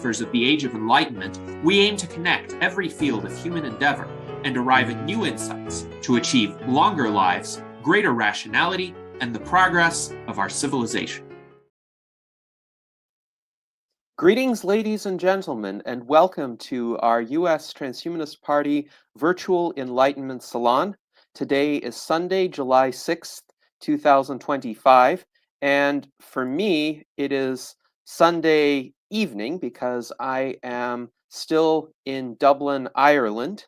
philosophers of the Age of Enlightenment, we aim to connect every field of human endeavor and arrive at new insights to achieve longer lives, greater rationality, and the progress of our civilization. Greetings, ladies and gentlemen, and welcome to our U.S. Transhumanist Party Virtual Enlightenment Salon. Today is Sunday, July 6th, 2025, and for me, it is Sunday evening because I am still in Dublin, Ireland,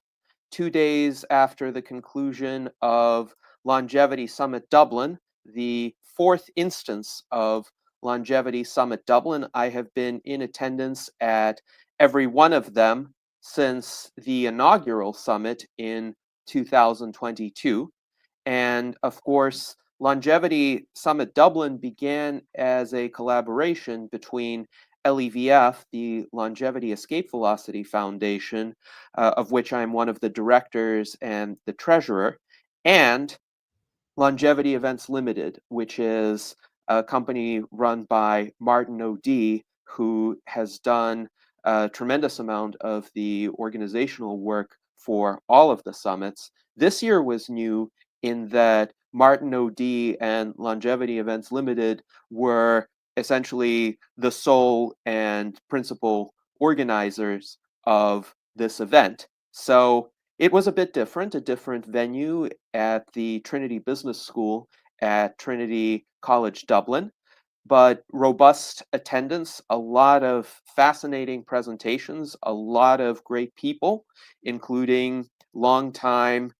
2 days after the conclusion of Longevity Summit Dublin, the fourth instance of Longevity Summit Dublin. I have been in attendance at every one of them since the inaugural summit in 2022. And of course, Longevity Summit Dublin began as a collaboration between LEVF, the Longevity Escape Velocity Foundation, of which I'm one of the directors and the treasurer, and Longevity Events Limited, which is a company run by Martin O'D, who has done a tremendous amount of the organizational work for all of the summits. This year was new in that Martin O'D and Longevity Events Limited were essentially the sole and principal organizers of this event. So it was a bit different, a different venue at the Trinity Business School at Trinity College Dublin, but robust attendance, a lot of fascinating presentations, a lot of great people, including longtime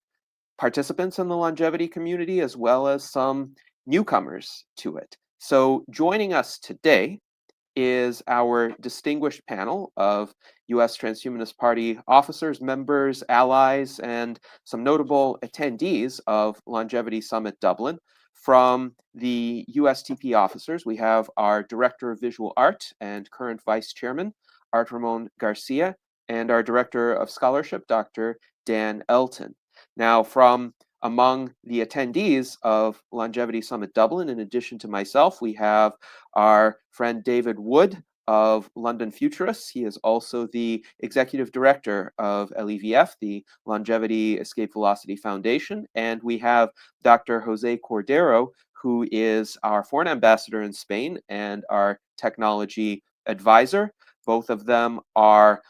participants in the longevity community, as well as some newcomers to it. So joining us today is our distinguished panel of U.S. Transhumanist Party officers, members, allies, and some notable attendees of Longevity Summit Dublin. From the USTP officers, we have our Director of Visual Art and current Vice Chairman, Art Ramon Garcia, and our Director of Scholarship, Dr. Dan Elton. Now, from among the attendees of Longevity Summit Dublin, in addition to myself, we have our friend David Wood of London Futurists. He is also the Executive Director of LEVF, the Longevity Escape Velocity Foundation. And we have Dr. Jose Cordero, who is our Foreign Ambassador in Spain and our Technology Advisor. Both of them are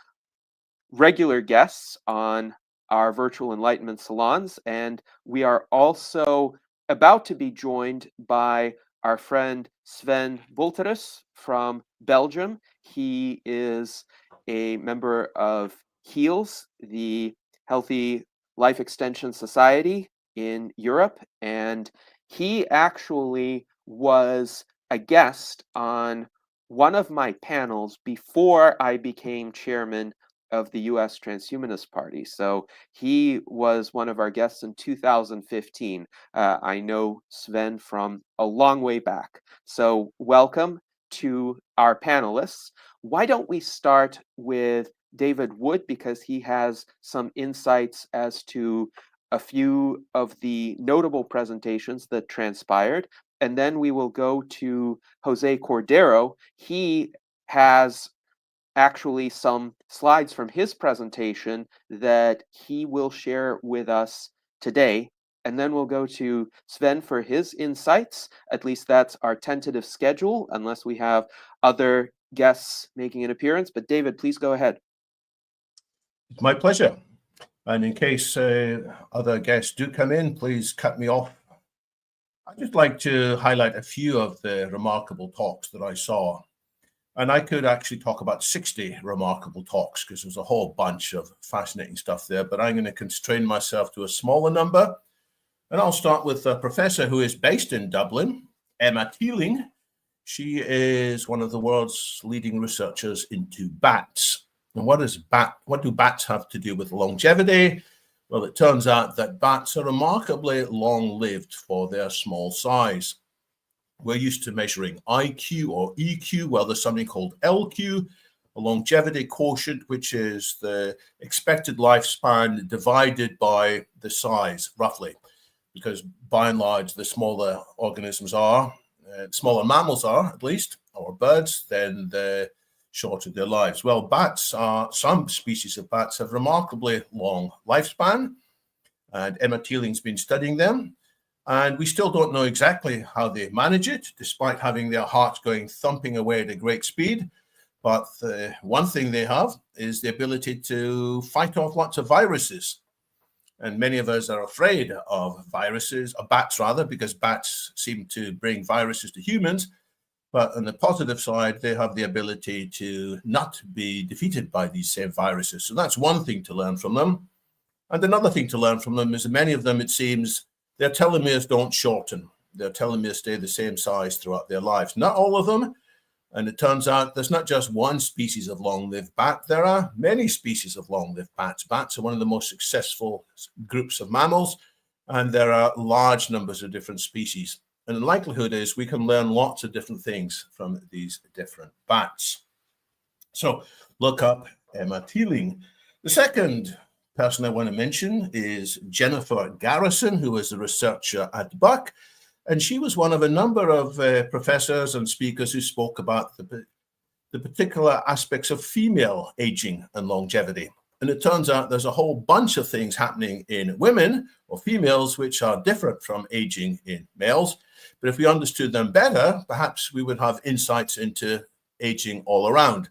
regular guests on our virtual enlightenment salons, and we are also about to be joined by our friend Sven Bulterus from Belgium. He is a member of HEALS, the Healthy Life Extension Society in Europe, and he actually was a guest on one of my panels before I became chairman of the U.S. Transhumanist Party. So he was one of our guests in 2015. I know Sven from a long way back. So welcome to our panelists. Why don't we start with David Wood, because he has some insights as to a few of the notable presentations that transpired. And then we will go to Jose Cordero. He has actually some slides from his presentation that he will share with us today. And then we'll go to Sven for his insights. At least that's our tentative schedule, unless we have other guests making an appearance. But David, please go ahead. It's my pleasure. And in case other guests do come in, please cut me off. I'd just like to highlight a few of the remarkable talks that I saw. And I could actually talk about 60 remarkable talks because there's a whole bunch of fascinating stuff there, but I'm going to constrain myself to a smaller number. And I'll start with a professor who is based in Dublin, Emma Teeling. She is one of the world's leading researchers into bats. And what do bats have to do with longevity? Well, it turns out that bats are remarkably long-lived for their small size. We're used to measuring IQ or EQ. Well, there's something called LQ, a longevity quotient, which is the expected lifespan divided by the size, roughly. Because by and large, the smaller organisms are, smaller mammals are at least, or birds, then the shortened their lives. Well, some species of bats have remarkably long lifespan, and Emma Teeling's been studying them. And we still don't know exactly how they manage it, despite having their hearts going thumping away at a great speed. But the one thing they have is the ability to fight off lots of viruses. And many of us are afraid of viruses, or bats rather, because bats seem to bring viruses to humans. But on the positive side, they have the ability to not be defeated by these same viruses. So that's one thing to learn from them. And another thing to learn from them is that many of them, it seems, their telomeres don't shorten. Their telomeres stay the same size throughout their lives. Not all of them. And it turns out there's not just one species of long-lived bat. There are many species of long-lived bats. Bats are one of the most successful groups of mammals, and there are large numbers of different species. And the likelihood is we can learn lots of different things from these different bats. So look up Emma Teeling. The second person I want to mention is Jennifer Garrison, who is a researcher at Buck. And she was one of a number of professors and speakers who spoke about the particular aspects of female aging and longevity. And it turns out there's a whole bunch of things happening in women or females which are different from aging in males. But if we understood them better, perhaps we would have insights into aging all around.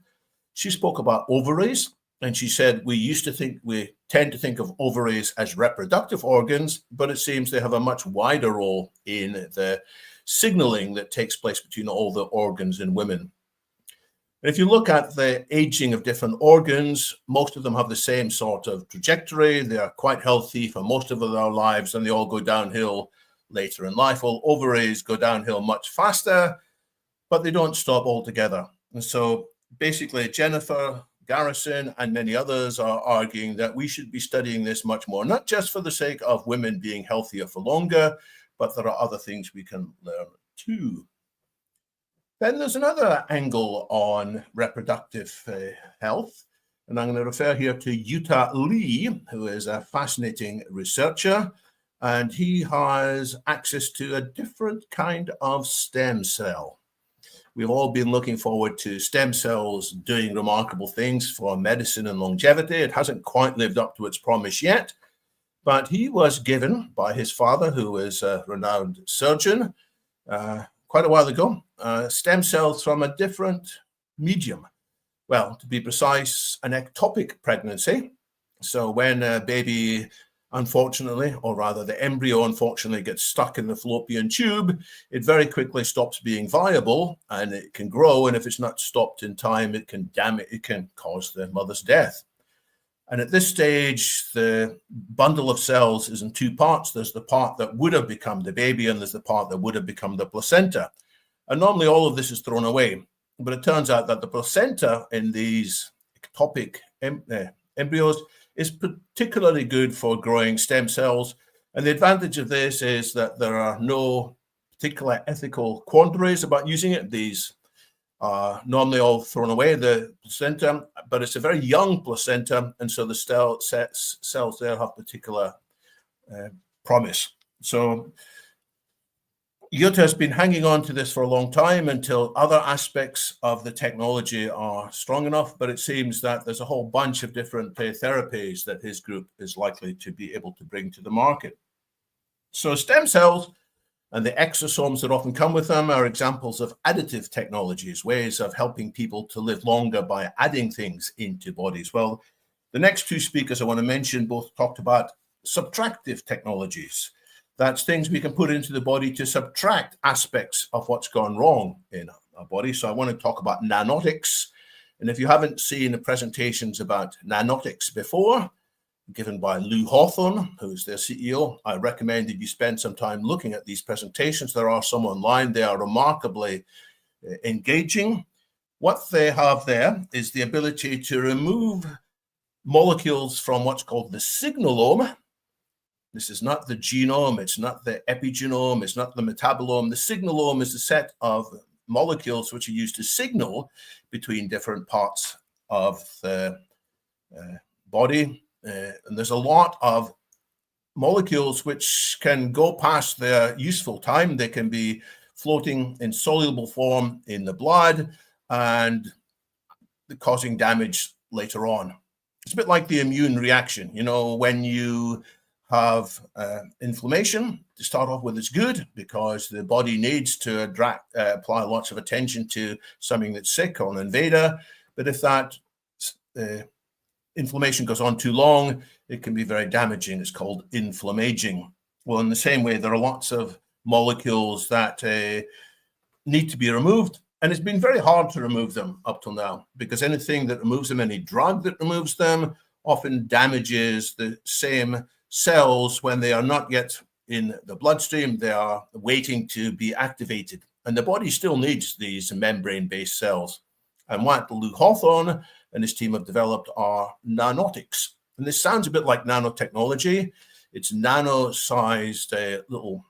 She spoke about ovaries, and she said we tend to think of ovaries as reproductive organs, but it seems they have a much wider role in the signaling that takes place between all the organs in women. And if you look at the aging of different organs, most of them have the same sort of trajectory. They are quite healthy for most of their lives, and they all go downhill later in life. Well, ovaries go downhill much faster, but they don't stop altogether. And so basically, Jennifer Garrison and many others are arguing that we should be studying this much more, not just for the sake of women being healthier for longer, but there are other things we can learn too. Then there's another angle on reproductive health, and I'm going to refer here to Yuta Lee, who is a fascinating researcher, and he has access to a different kind of stem cell. We've all been looking forward to stem cells doing remarkable things for medicine and longevity. It hasn't quite lived up to its promise yet, but he was given by his father, who is a renowned surgeon, quite a while ago, stem cells from a different medium. Well, to be precise, an ectopic pregnancy. So when a baby, unfortunately, or rather the embryo unfortunately gets stuck in the fallopian tube, it very quickly stops being viable and it can grow. And if it's not stopped in time, it can cause the mother's death. And at this stage, the bundle of cells is in two parts. There's the part that would have become the baby, and there's the part that would have become the placenta. And normally all of this is thrown away. But it turns out that the placenta in these ectopic embryos is particularly good for growing stem cells. And the advantage of this is that there are no particular ethical quandaries about using it. These are normally all thrown away, the placenta, but it's a very young placenta, and so the cells there have particular promise. So Yuta has been hanging on to this for a long time until other aspects of the technology are strong enough, but it seems that there's a whole bunch of different therapies that his group is likely to be able to bring to the market. So stem cells and the exosomes that often come with them are examples of additive technologies, ways of helping people to live longer by adding things into bodies. Well, the next two speakers I want to mention both talked about subtractive technologies. That's things we can put into the body to subtract aspects of what's gone wrong in our body. So I want to talk about nanotics. And if you haven't seen the presentations about nanotics before, given by Lou Hawthorne, who's their CEO, I recommend that you spend some time looking at these presentations. There are some online. They are remarkably engaging. What they have there is the ability to remove molecules from what's called the signalome. This is not the genome, it's not the epigenome, it's not the metabolome. The signalome is a set of molecules which are used to signal between different parts of the body. And there's a lot of molecules which can go past their useful time. They can be floating in soluble form in the blood, and causing damage later on. It's a bit like the immune reaction. You know, when you have inflammation, to start off with, it's good because the body needs to apply lots of attention to something that's sick or an invader. But if that inflammation goes on too long, it can be very damaging. It's called inflammaging. Well, in the same way, there are lots of molecules that need to be removed. And it's been very hard to remove them up till now, because anything that removes them, any drug that removes them, often damages the same cells when they are not yet in the bloodstream. They are waiting to be activated. And the body still needs these membrane-based cells. And what Lou Hawthorne and his team have developed are nanotics. And this sounds a bit like nanotechnology. It's nano-sized little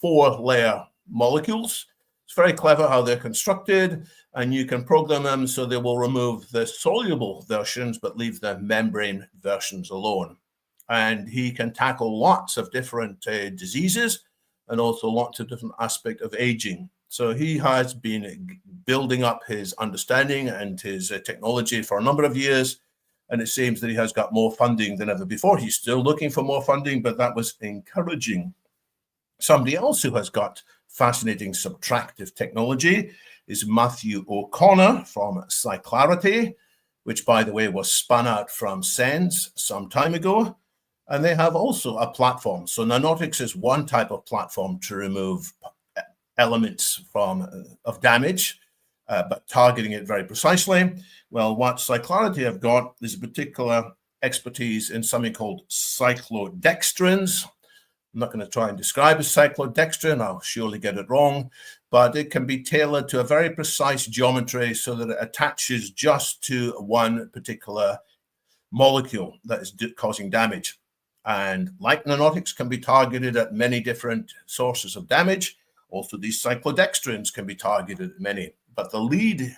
4-layer molecules. It's very clever how they're constructed, and you can program them so they will remove the soluble versions but leave the membrane versions alone. And he can tackle lots of different diseases and also lots of different aspects of aging. So he has been building up his understanding and his technology for a number of years, and it seems that he has got more funding than ever before. He's still looking for more funding, but that was encouraging. Somebody else who has got fascinating subtractive technology is Matthew O'Connor from Cyclarity, which, by the way, was spun out from SENS some time ago. And they have also a platform. So nanotics is one type of platform to remove elements of damage, but targeting it very precisely. Well, what Cyclarity have got is a particular expertise in something called cyclodextrins. I'm not going to try and describe a cyclodextrin. I'll surely get it wrong, but it can be tailored to a very precise geometry so that it attaches just to one particular molecule that is causing damage. And like nanotics can be targeted at many different sources of damage, also these cyclodextrins can be targeted at many. But the lead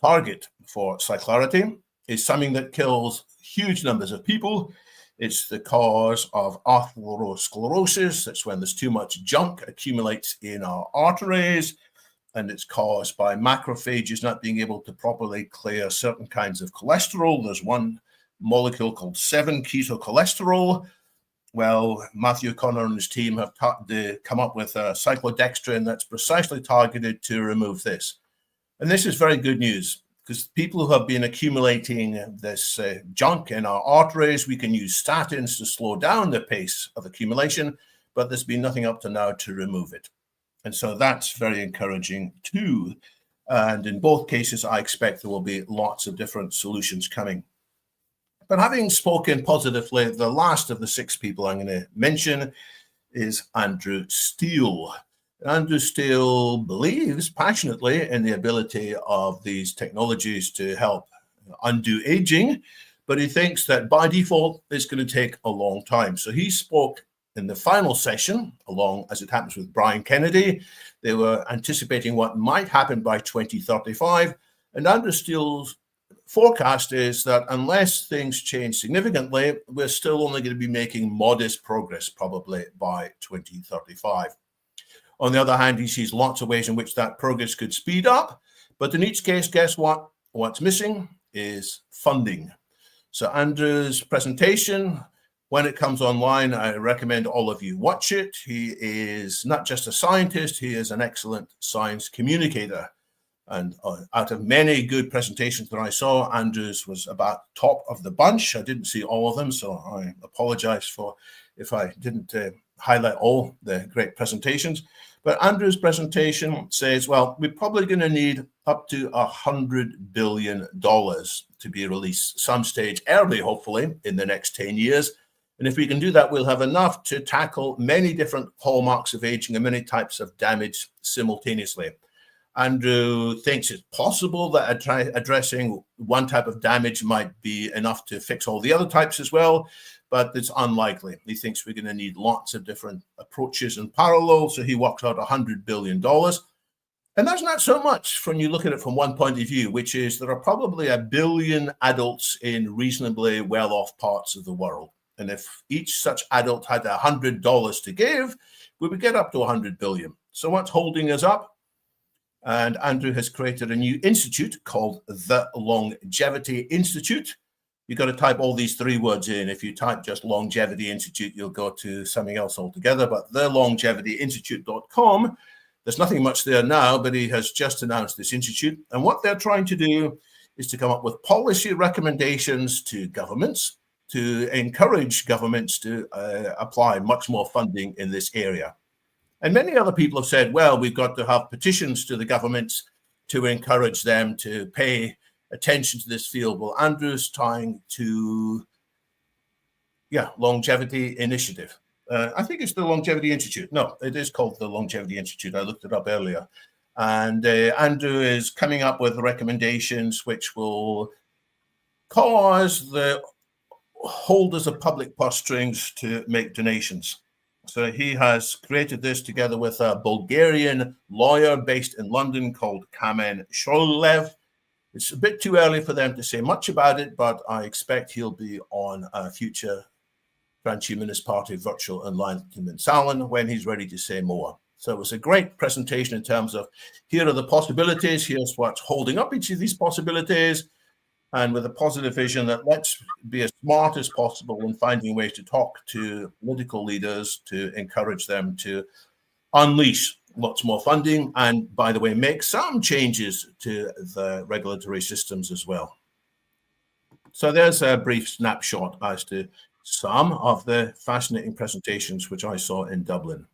target for Cyclarity is something that kills huge numbers of people. It's the cause of atherosclerosis. That's when there's too much junk accumulates in our arteries, and it's caused by macrophages not being able to properly clear certain kinds of cholesterol. There's one molecule called 7-ketocholesterol. Well, Matthew O'Connor and his team have come up with a cyclodextrin that's precisely targeted to remove this. And this is very good news, because people who have been accumulating this junk in our arteries, we can use statins to slow down the pace of accumulation, but there's been nothing up to now to remove it. And so that's very encouraging too. And in both cases, I expect there will be lots of different solutions coming. But having spoken positively, the last of the 6 people I'm going to mention is Andrew Steele. Andrew Steele believes passionately in the ability of these technologies to help undo aging, but he thinks that by default, it's going to take a long time. So he spoke in the final session, along as it happens with Brian Kennedy. They were anticipating what might happen by 2035. And Andrew Steele's forecast is that unless things change significantly, we're still only going to be making modest progress, probably by 2035. On the other hand, he sees lots of ways in which that progress could speed up. But in each case, guess what? What's missing is funding. So Andrew's presentation, when it comes online, I recommend all of you watch it. He is not just a scientist, he is an excellent science communicator. And out of many good presentations that I saw, Andrew's was about top of the bunch. I didn't see all of them, so I apologize for if I didn't highlight all the great presentations. But Andrew's presentation says, well, we're probably going to need up to $100 billion to be released some stage early, hopefully, in the next 10 years. And if we can do that, we'll have enough to tackle many different hallmarks of aging and many types of damage simultaneously. Andrew thinks it's possible that addressing one type of damage might be enough to fix all the other types as well, but it's unlikely. He thinks we're going to need lots of different approaches in parallel, so he works out $100 billion. And that's not so much when you look at it from one point of view, which is there are probably 1 billion adults in reasonably well-off parts of the world. And if each such adult had $100 to give, we would get up to $100 billion. So what's holding us up? And Andrew has created a new institute called the Longevity Institute. You've got to type all these 3 words in. If you type just Longevity Institute, you'll go to something else altogether. But thelongevityinstitute.com, there's nothing much there now, but he has just announced this institute. And what they're trying to do is to come up with policy recommendations to governments to encourage governments to apply much more funding in this area. And many other people have said, well, we've got to have petitions to the governments to encourage them to pay attention to this field. Well, Andrew's trying to, Longevity Initiative. I think it's the Longevity Institute. No, it is called the Longevity Institute. I looked it up earlier. And Andrew is coming up with recommendations which will cause the holders of public purse strings to make donations. So he has created this together with a Bulgarian lawyer based in London called Kamen Sholev. It's a bit too early for them to say much about it, but I expect he'll be on a future Transhumanist Party virtual enlightenment salon when he's ready to say more. So it was a great presentation in terms of here are the possibilities, here's what's holding up each of these possibilities, and with a positive vision that let's be as smart as possible in finding ways to talk to political leaders to encourage them to unleash lots more funding and, by the way, make some changes to the regulatory systems as well. So there's a brief snapshot as to some of the fascinating presentations which I saw in Dublin.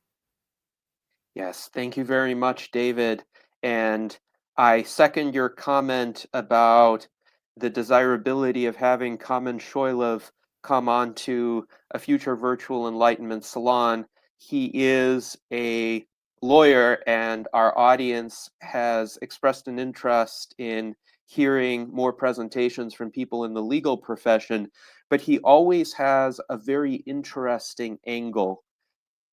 Yes, thank you very much, David. And I second your comment about the desirability of having Kamen Sholev come on to a future virtual enlightenment salon. He is a lawyer, and our audience has expressed an interest in hearing more presentations from people in the legal profession, but he always has a very interesting angle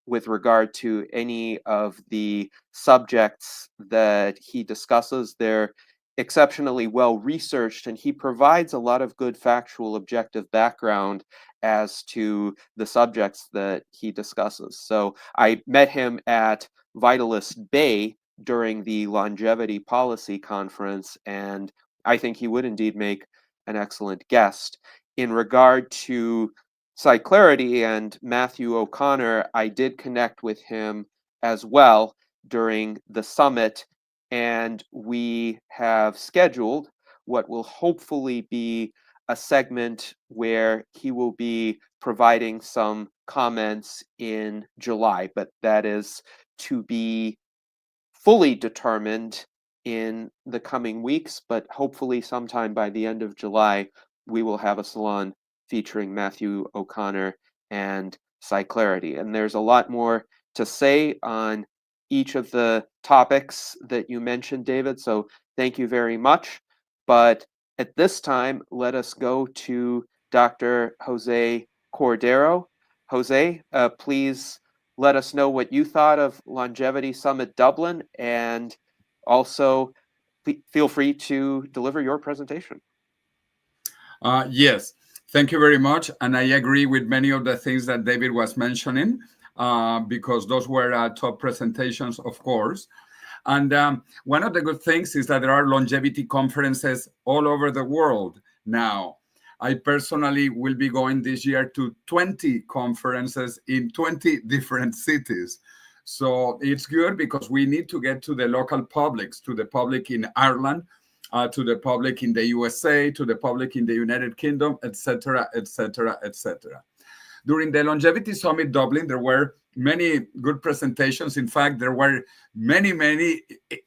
with regard to any of the subjects that he discusses. They're exceptionally well researched, and he provides a lot of good factual objective background as to the subjects that he discusses. So I met him at Vitalist Bay during the Longevity Policy Conference, and I think he would indeed make an excellent guest. In regard to Clarity and Matthew O'Connor, I did connect with him as well during the summit, and we have scheduled what will hopefully be a segment where he will be providing some comments in July, but that is to be fully determined in the coming weeks, but hopefully sometime by the end of July, we will have a salon featuring Matthew O'Connor and Clarity. And there's a lot more to say on each of the topics that you mentioned, David, so thank you very much. But at this time, let us go to Dr. Jose Cordero. Jose, please let us know what you thought of Longevity Summit Dublin, and also feel free to deliver your presentation. Yes, thank you very much. And I agree with many of the things that David was mentioning, because those were top presentations, of course. And one of the good things is that there are longevity conferences all over the world now. I personally will be going this year to 20 conferences in 20 different cities. So it's good because we need to get to the local publics, to the public in Ireland, to the public in the USA, to the public in the United Kingdom, etc., etc., etc. During the Longevity Summit Dublin, there were many good presentations. In fact, there were many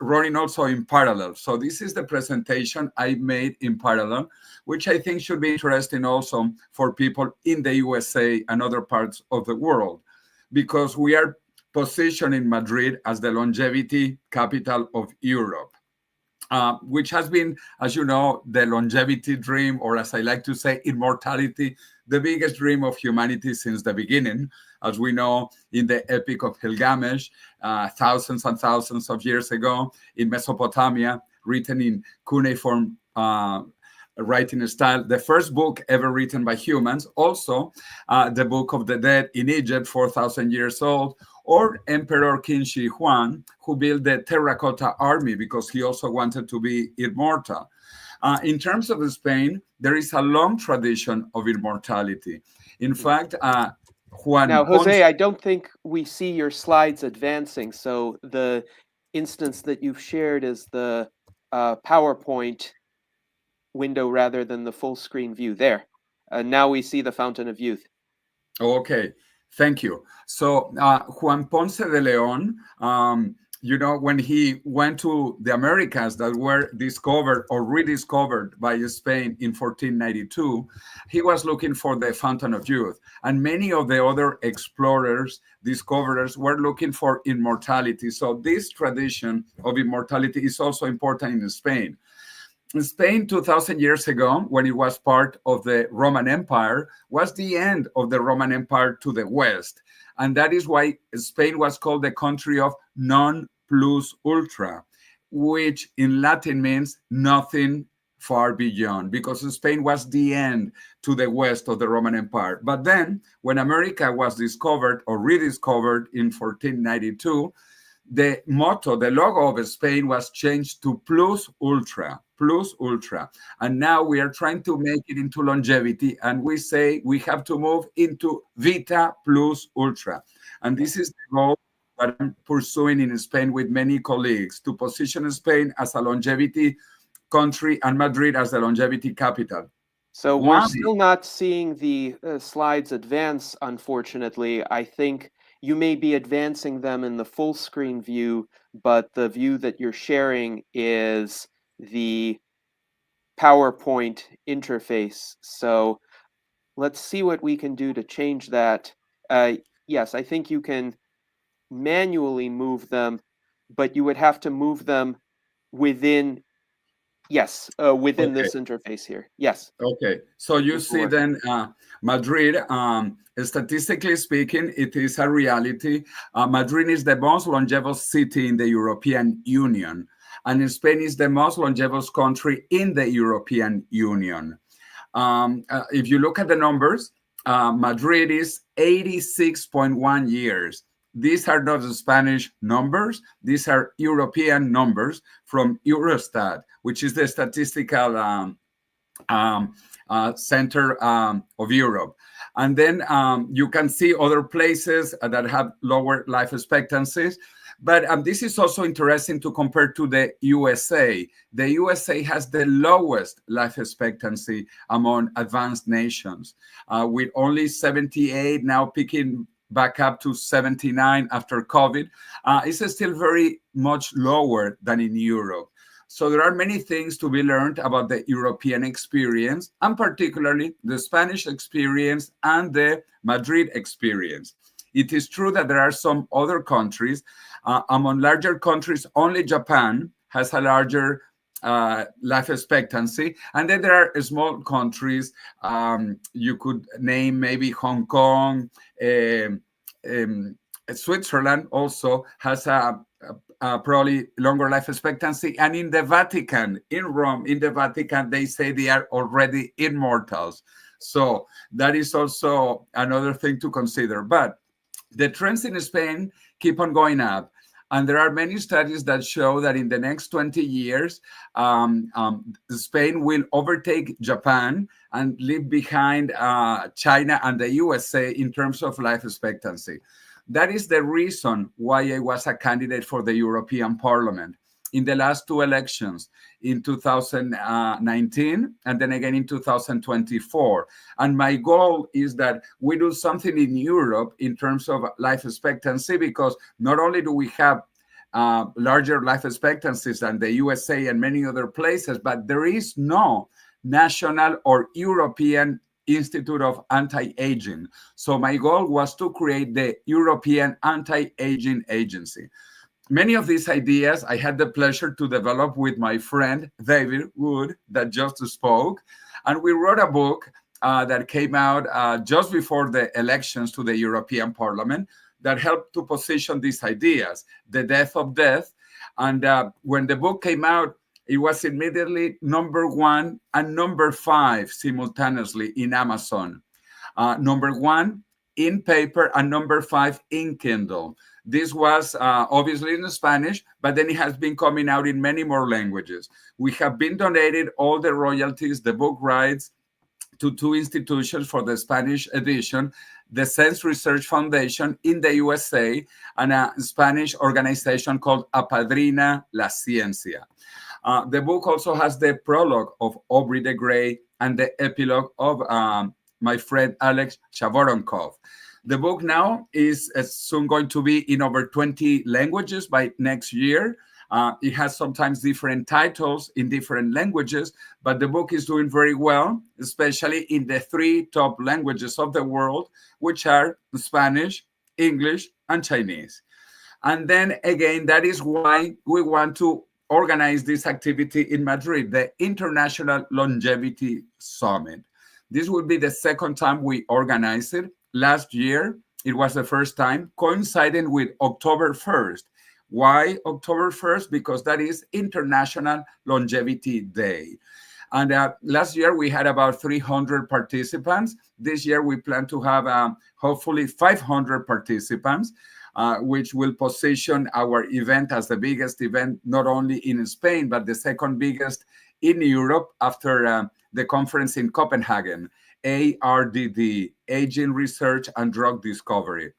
running also in parallel. So this is the presentation I made in parallel, which I think should be interesting also for people in the USA and other parts of the world, because we are positioned in Madrid as the longevity capital of Europe. Which has been, as you know, the longevity dream, or as I like to say, immortality, the biggest dream of humanity since the beginning. As we know, in the Epic of Gilgamesh, thousands and thousands of years ago in Mesopotamia, written in cuneiform writing style, the first book ever written by humans. Also, the Book of the Dead in Egypt, 4,000 years old, or Emperor Qin Shi Huang, who built the Terracotta Army because he also wanted to be immortal. In terms of Spain, there is a long tradition of immortality. In fact, Juan Now, Ponce. Jose, I don't think we see your slides advancing. So the instance that you've shared is the PowerPoint window rather than the full screen view. There. Now we see the Fountain of Youth. Okay, thank you. So Juan Ponce de Leon, when he went to the Americas that were discovered or rediscovered by Spain in 1492, he was looking for the Fountain of Youth. And many of the other explorers, discoverers were looking for immortality. So this tradition of immortality is also important in Spain. In Spain, 2,000 years ago, when it was part of the Roman Empire, was the end of the Roman Empire to the west. And that is why Spain was called the country of non plus ultra, which in Latin means nothing far beyond, because Spain was the end to the west of the Roman Empire. But then, when America was discovered or rediscovered in 1492, the motto, the logo of Spain was changed to plus ultra. And now we are trying to make it into longevity, and we say we have to move into vita plus ultra. And this is the goal that I'm pursuing in Spain with many colleagues, to position Spain as a longevity country and Madrid as the longevity capital. So we're still not seeing the slides advance, unfortunately. I think you may be advancing them in the full screen view, but the view that you're sharing is the PowerPoint interface. So let's see what we can do to change that. Yes, I think you can manually move them, but you would have to move them within, within this interface here. Yes. Okay, so you see then Madrid, statistically speaking, it is a reality. Madrid is the most longevous city in the European Union, and Spain is the most longevous country in the European Union. If you look at the numbers, Madrid is 86.1 years. These are not the Spanish numbers. These are European numbers from Eurostat, which is the statistical center of Europe. And then you can see other places that have lower life expectancies. But this is also interesting to compare to the USA. The USA has the lowest life expectancy among advanced nations, with only 78, now picking back up to 79 after COVID. It's still very much lower than in Europe. So there are many things to be learned about the European experience, and particularly the Spanish experience and the Madrid experience. It is true that there are some other countries. Among larger countries, only Japan has a larger life expectancy. And then there are small countries. You could name maybe Hong Kong. Switzerland also has a probably longer life expectancy. And in the Vatican, in Rome, in the Vatican, they say they are already immortals. So that is also another thing to consider. But the trends in Spain keep on going up. And there are many studies that show that in the next 20 years, Spain will overtake Japan and leave behind China and the USA in terms of life expectancy. That is the reason why I was a candidate for the European Parliament in the last two elections, in 2019 and then again in 2024. And my goal is that we do something in Europe in terms of life expectancy, because not only do we have larger life expectancies than the USA and many other places, but there is no national or European Institute of Anti-Aging. So my goal was to create the European Anti-Aging Agency. Many of these ideas I had the pleasure to develop with my friend David Wood that just spoke. And we wrote a book that came out just before the elections to the European Parliament that helped to position these ideas, The Death of Death. And when the book came out, it was immediately #1 and #5 simultaneously in Amazon. #1 in paper, and number 5 in Kindle. This was obviously in Spanish, but then it has been coming out in many more languages. We have been donated all the royalties, the book rights, to 2 institutions for the Spanish edition, the Sense Research Foundation in the USA, and a Spanish organization called Apadrina la Ciencia. The book also has the prologue of Aubrey de Grey and the epilogue of my friend Alex Chavoronkov. The book now is soon going to be in over 20 languages by next year. It has sometimes different titles in different languages, but the book is doing very well, especially in the 3 top languages of the world, which are Spanish, English, and Chinese. And then again, that is why we want to organize this activity in Madrid, the International Longevity Summit. This will be the 2nd time we organize it. Last year, it was the first time, coinciding with October 1st. Why October 1st? Because that is International Longevity Day. And last year, we had about 300 participants. This year, we plan to have hopefully 500 participants, which will position our event as the biggest event, not only in Spain, but the 2nd biggest in Europe after the conference in Copenhagen, ARDD, Aging Research and Drug Discovery.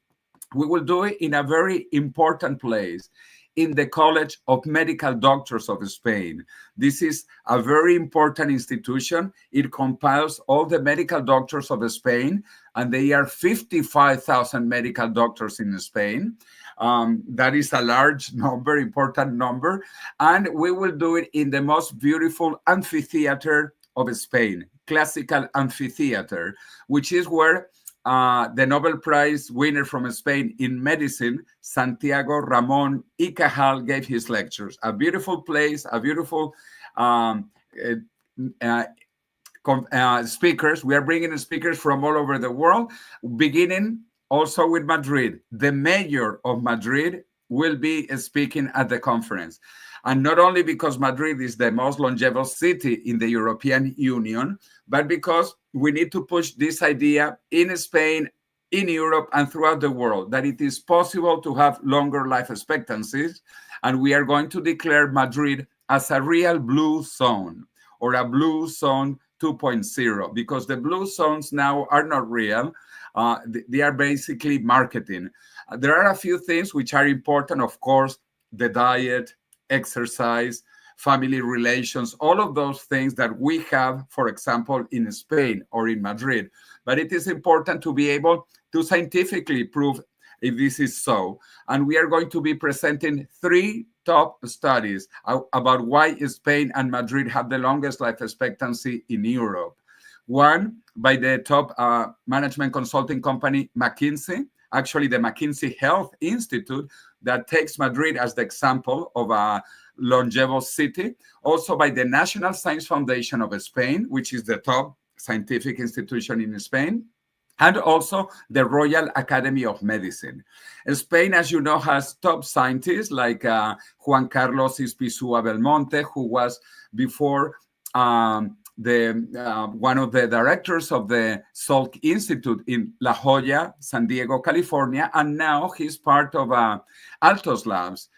We will do it in a very important place, in the College of Medical Doctors of Spain. This is a very important institution. It compiles all the medical doctors of Spain, and they are 55,000 medical doctors in Spain. That is a large number, important number. And we will do it in the most beautiful amphitheater of Spain, classical amphitheater, which is where the Nobel Prize winner from Spain in medicine, Santiago Ramón y Cajal, gave his lectures. A beautiful place, a beautiful speakers. We are bringing speakers from all over the world, beginning also with Madrid. The mayor of Madrid will be speaking at the conference. And not only because Madrid is the most longevous city in the European Union, but because we need to push this idea in Spain, in Europe, and throughout the world, that it is possible to have longer life expectancies. And we are going to declare Madrid as a real blue zone, or a blue zone 2.0, because the blue zones now are not real. They are basically marketing. There are a few things which are important, of course, the diet, exercise, family relations, all of those things that we have, for example, in Spain or in Madrid. But it is important to be able to scientifically prove if this is so. And we are going to be presenting 3 top studies about why Spain and Madrid have the longest life expectancy in Europe. One by the top management consulting company, McKinsey, actually the McKinsey Health Institute, that takes Madrid as the example of a longevous city. Also by the National Science Foundation of Spain, which is the top scientific institution in Spain. And also the Royal Academy of Medicine. Spain, as you know, has top scientists like Juan Carlos Ispizua Belmonte, who was before one of the directors of the Salk Institute in La Jolla, San Diego, California, and now he's part of Altos Labs.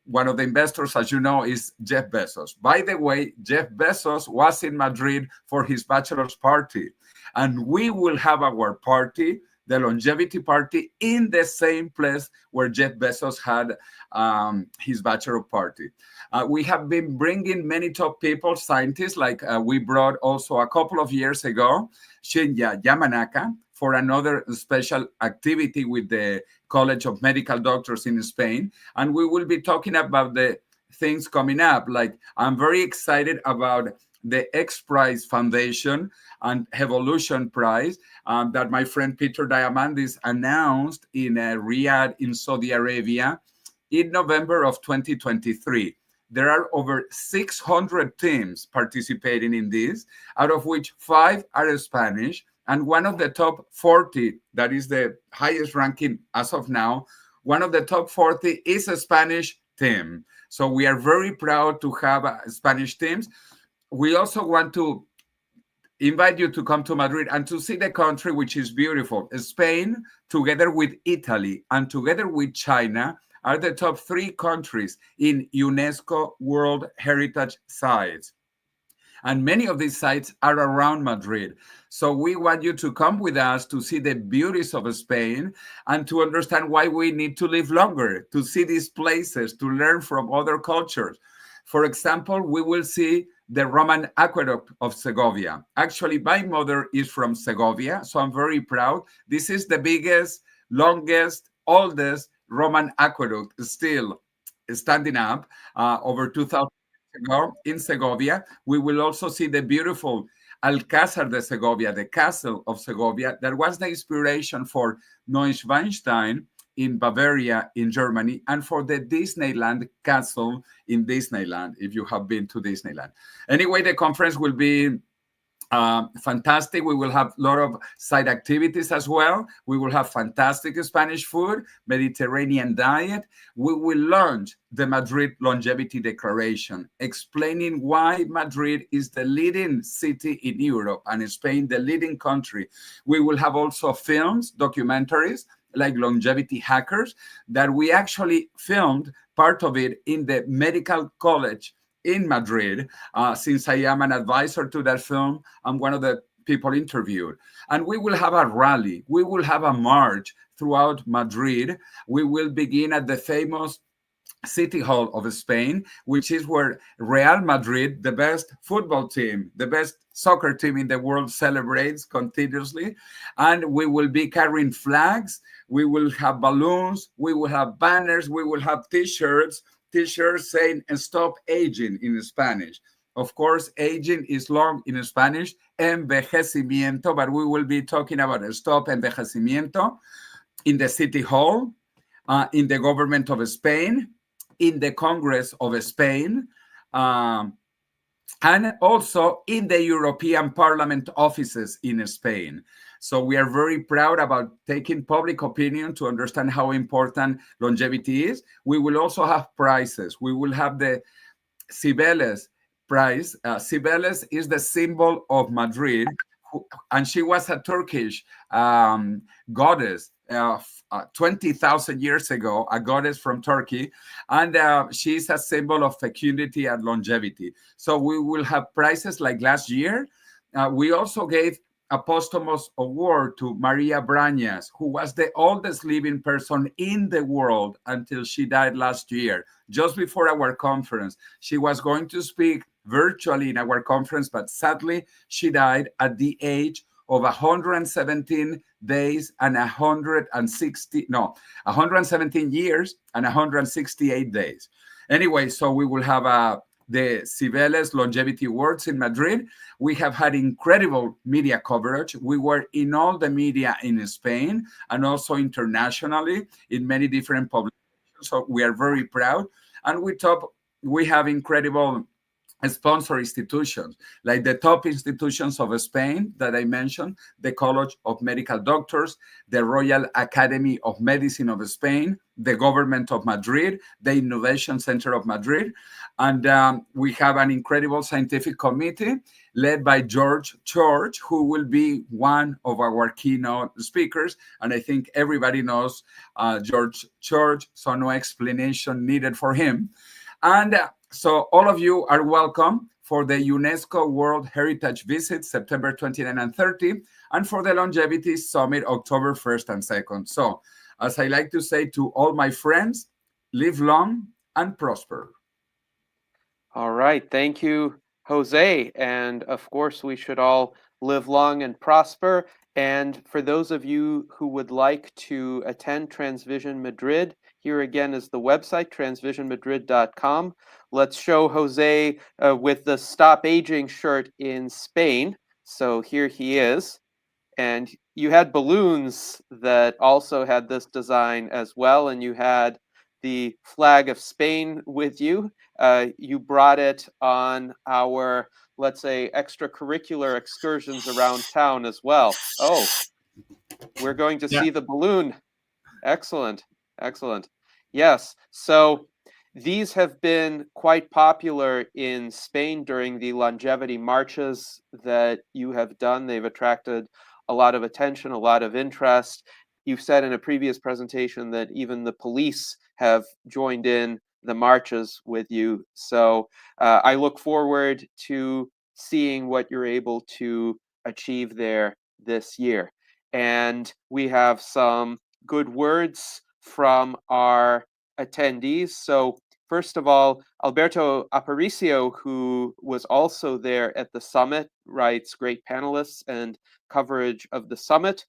One of the investors, as you know, is Jeff Bezos. By the way, Jeff Bezos was in Madrid for his bachelor's party, and we will have our party, the Longevity Party, in the same place where Jeff Bezos had his bachelor party. We have been bringing many top people, scientists, like we brought also a couple of years ago, Shinya Yamanaka, for another special activity with the College of Medical Doctors in Spain. And we will be talking about the things coming up. Like, I'm very excited about the X Prize Foundation and Evolution Prize that my friend Peter Diamandis announced in Riyadh in Saudi Arabia in November of 2023. There are over 600 teams participating in this, out of which 5 are Spanish, and one of the top 40, that is the highest ranking as of now, one of the top 40 is a Spanish team. So we are very proud to have Spanish teams. We also want to invite you to come to Madrid and to see the country, which is beautiful. Spain, together with Italy and together with China, are the top 3 countries in UNESCO World Heritage Sites. And many of these sites are around Madrid. So we want you to come with us to see the beauties of Spain and to understand why we need to live longer, to see these places, to learn from other cultures. For example, we will see the Roman aqueduct of Segovia. Actually, my mother is from Segovia, so I'm very proud. This is the biggest, longest, oldest Roman aqueduct still standing up, over 2,000 years ago in Segovia. We will also see the beautiful Alcázar de Segovia, the castle of Segovia, that was the inspiration for Neuschwanstein in Bavaria, in Germany, and for the Disneyland castle in Disneyland, if you have been to Disneyland. Anyway, the conference will be fantastic. We will have a lot of side activities as well. We will have fantastic Spanish food, Mediterranean diet. We will launch the Madrid Longevity Declaration, explaining why Madrid is the leading city in Europe and Spain, the leading country. We will have also films, documentaries, like Longevity Hackers, that we actually filmed part of it in the medical college in Madrid. Since I am an advisor to that film, I'm one of the people interviewed. And we will have a rally. We will have a march throughout Madrid. We will begin at the famous City Hall of Spain, which is where Real Madrid, the best football team, the best soccer team in the world, celebrates continuously. And we will be carrying flags. We will have balloons. We will have banners. We will have t-shirts saying "Stop Aging" in Spanish. Of course, aging is long in Spanish, envejecimiento, but we will be talking about "Stop Envejecimiento" in the City Hall, in the government of Spain, in the Congress of Spain, and also in the European Parliament offices in Spain. So we are very proud about taking public opinion to understand how important longevity is. We will also have prizes. We will have the Cibeles prize. Cibeles is the symbol of Madrid, and she was a Turkish goddess 20,000 years ago, a goddess from Turkey, and she's a symbol of fecundity and longevity. So we will have prizes like last year. We also gave a posthumous award to Maria Brañas, who was the oldest living person in the world until she died last year, just before our conference. She was going to speak virtually in our conference, but sadly, she died at the age of 117 days and 117 years and 168 days. Anyway, so we will have the Cibeles Longevity Awards in Madrid. We have had incredible media coverage. We were in all the media in Spain and also internationally in many different publications. So we are very proud. And we have incredible sponsor institutions, like the top institutions of Spain that I mentioned, the College of Medical Doctors, the Royal Academy of Medicine of Spain, the government of Madrid, the Innovation Center of Madrid. And we have an incredible scientific committee led by George, who will be one of our keynote speakers. And I think everybody knows George, so no explanation needed for him. And so all of you are welcome for the UNESCO World Heritage Visit, September 29 and 30, and for the Longevity Summit, October 1st and 2nd. So, as I like to say to all my friends, live long and prosper. All right. Thank you, Jose. And of course, we should all live long and prosper. And for those of you who would like to attend Transvision Madrid, here again is the website, transvisionmadrid.com. Let's show Jose with the Stop Aging shirt in Spain. So here he is. And you had balloons that also had this design as well. And you had the flag of Spain with you. You brought it on our, let's say, extracurricular excursions around town as well. Oh, we're going to see the balloon. Excellent. Excellent. Yes. So these have been quite popular in Spain during the longevity marches that you have done. They've attracted a lot of attention, a lot of interest. You've said in a previous presentation that even the police have joined in the marches with you. So I look forward to seeing what you're able to achieve there this year. And we have some good words from our attendees. So first of all, Alberto Aparicio, who was also there at the summit, writes great panelists and coverage of the summit.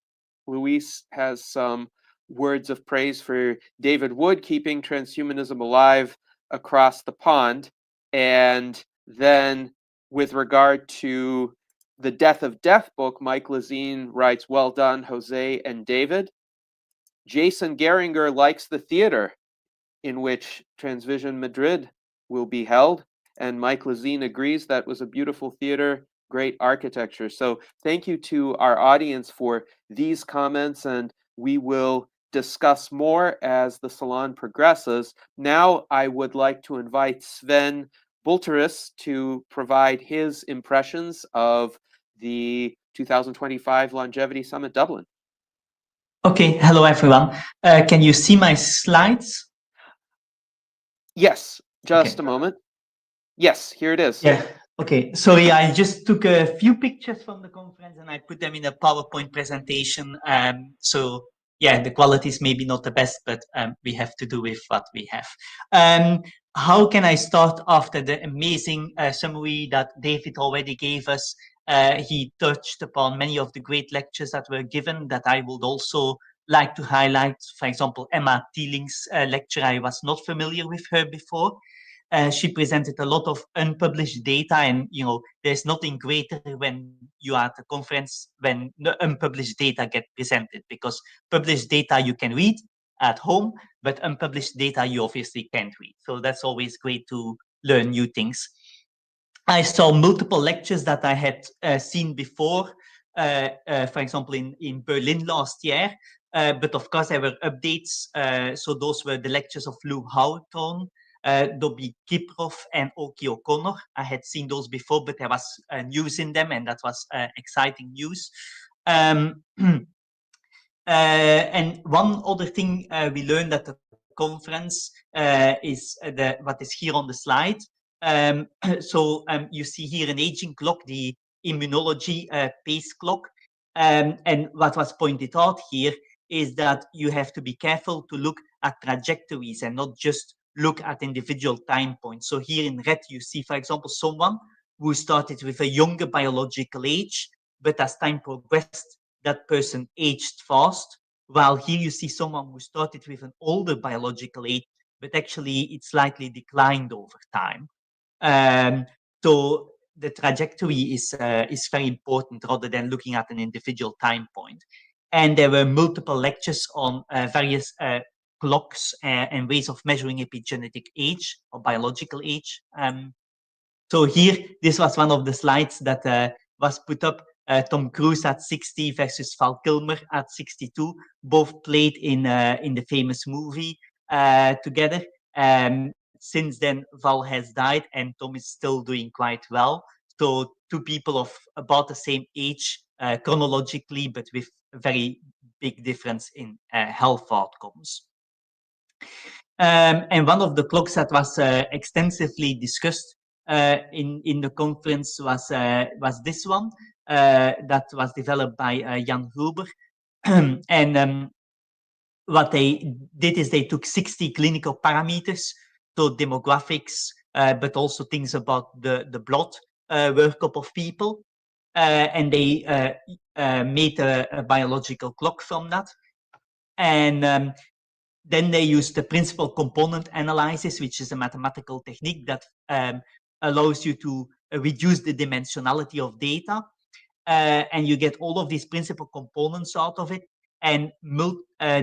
Luis has some words of praise for David Wood, keeping transhumanism alive across the pond. And then with regard to the Death of Death book, Mike Lazine writes, well done, Jose and David. Jason Geringer likes the theater in which Transvision Madrid will be held. And Mike Lazine agrees that was a beautiful theater, great architecture. So thank you to our audience for these comments, and we will discuss more as the salon progresses. Now I would like to invite Sven Bulteris to provide his impressions of the 2025 Longevity Summit Dublin. Okay, hello everyone. Can you see my slides? Yes, just a moment. Yes, here it is. Yeah, okay. Sorry, I just took a few pictures from the conference and I put them in a PowerPoint presentation. So yeah, the quality is maybe not the best, but we have to do with what we have. How can I start after the amazing summary that David already gave us? He touched upon many of the great lectures that were given that I would also like to highlight. For example, Emma Thieling's lecture. I was not familiar with her before. She presented a lot of unpublished data, and there's nothing greater when you are at a conference when the unpublished data get presented, because published data you can read at home, but unpublished data you obviously can't read. So that's always great to learn new things. I saw multiple lectures that I had seen before, for example, in Berlin last year. But of course, there were updates. So those were the lectures of Lou Hawthorne, Dobby Kiprov, and Oki O'Connor. I had seen those before, but there was news in them, and that was exciting news. And one other thing we learned at the conference is what is here on the slide. So you see here an aging clock, the immunology pace clock. And what was pointed out here is that you have to be careful to look at trajectories and not just look at individual time points. So here in red, you see, for example, someone who started with a younger biological age, but as time progressed, that person aged fast. While here you see someone who started with an older biological age, but actually it slightly declined over time. So the trajectory is very important rather than looking at an individual time point. And there were multiple lectures on various clocks and ways of measuring epigenetic age or biological age. So here, this was one of the slides that was put up. Tom Cruise at 60 versus Val Kilmer at 62, both played in the famous movie together. Since then, Val has died and Tom is still doing quite well. So two people of about the same age chronologically, but with a very big difference in health outcomes. And one of the clocks that was extensively discussed in the conference was this one that was developed by Jan Huber. And what they did is they took 60 clinical parameters, so demographics, but also things about the blood workup of people, and they made a biological clock from that. And then they used the principal component analysis, which is a mathematical technique that allows you to reduce the dimensionality of data. And you get all of these principal components out of it. And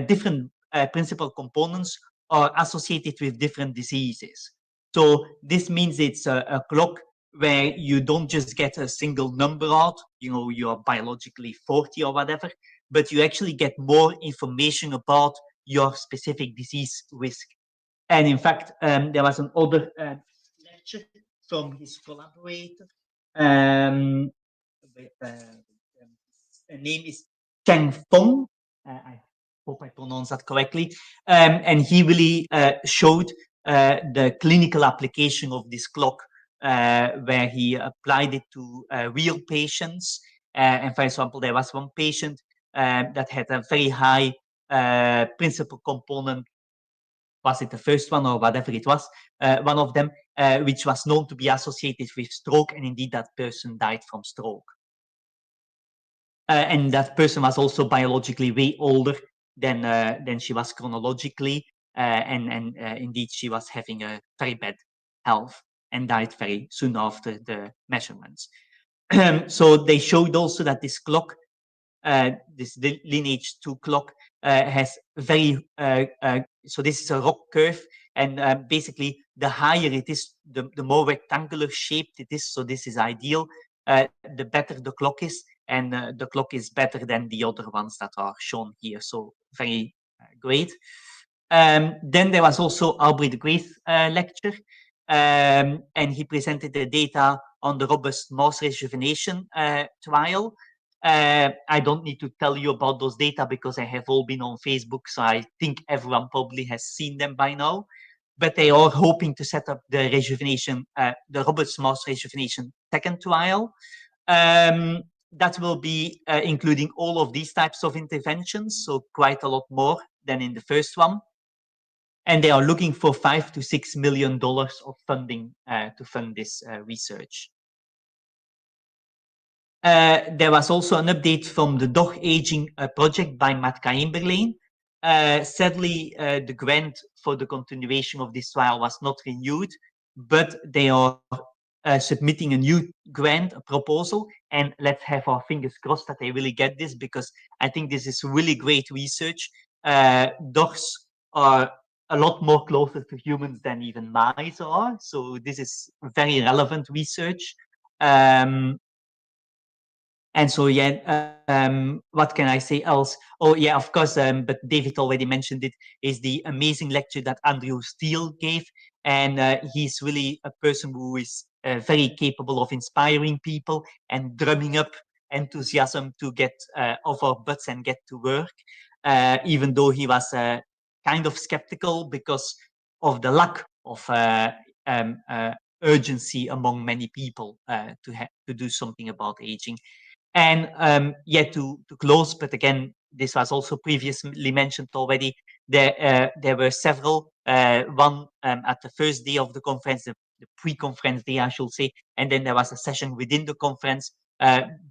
different principal components are associated with different diseases. So this means it's a clock where you don't just get a single number out, you're biologically 40 or whatever, but you actually get more information about your specific disease risk. And in fact, there was another lecture from his collaborator. Her name is Cheng Fong. I hope I pronounce that correctly. And he really showed the clinical application of this clock, where he applied it to real patients. And for example, there was one patient that had a very high principal component. Was it the first one or whatever it was? One of them, which was known to be associated with stroke, and indeed that person died from stroke. And that person was also biologically way older than she was chronologically, and indeed she was having a very bad health and died very soon after the measurements. So they showed also that this clock, this lineage 2 clock, has very so this is a rock curve, and basically the higher it is, the more rectangular shaped it is. So this is ideal. The better the clock is, and the clock is better than the other ones that are shown here. So very great. Then there was also Albert Gray's lecture, and he presented the data on the robust mouse rejuvenation trial. I don't need to tell you about those data because they have all been on Facebook, so I think everyone probably has seen them by now. But they are hoping to set up the rejuvenation, the robust mouse rejuvenation second trial. That will be including all of these types of interventions, so quite a lot more than in the first one. And they are looking for $5 to $6 million of funding to fund this research. There was also an update from the dog aging project by Matt Kaimberlein. Sadly, the grant for the continuation of this trial was not renewed, but they are submitting a new grant, a proposal, and let's have our fingers crossed that they really get this, because I think this is really great research. Dogs are a lot more closer to humans than even mice are, so this is very relevant research. And so, yeah, what can I say else? Oh, yeah, of course, but David already mentioned it, is the amazing lecture that Andrew Steele gave. And he's really a person who is very capable of inspiring people and drumming up enthusiasm to get off our butts and get to work, even though he was kind of skeptical because of the lack of urgency among many people to do something about aging. And yet to close, but again, this was also previously mentioned already, there were several, one at the first day of the conference, the pre-conference day, I should say, and then there was a session within the conference,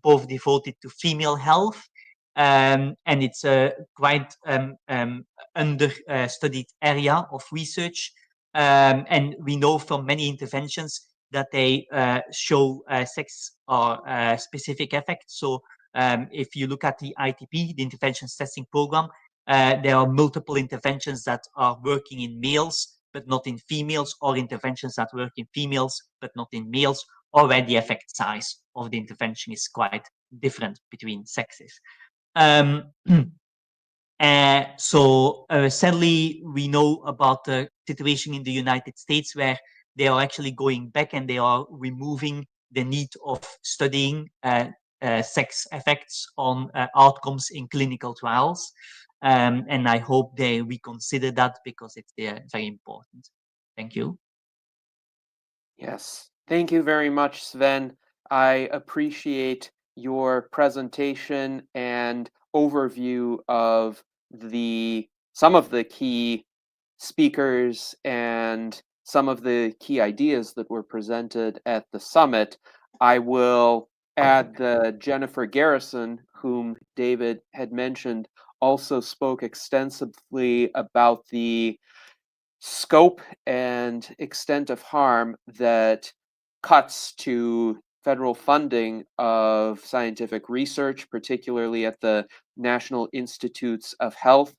both devoted to female health, and it's a quite under-studied area of research, and we know from many interventions that they show sex or specific effects. So if you look at the ITP, the Interventions Testing Program, there are multiple interventions that are working in males, but not in females, or interventions that work in females, but not in males, or where the effect size of the intervention is quite different between sexes. So sadly, we know about the situation in the United States where they are actually going back and they are removing the need of studying sex effects on outcomes in clinical trials. And I hope they reconsider that because it's very important. Thank you. Yes, thank you very much, Sven. I appreciate your presentation and overview of some of the key speakers and some of the key ideas that were presented at the summit. I will add that Jennifer Garrison, whom David had mentioned, also spoke extensively about the scope and extent of harm that cuts to federal funding of scientific research, particularly at the National Institutes of Health,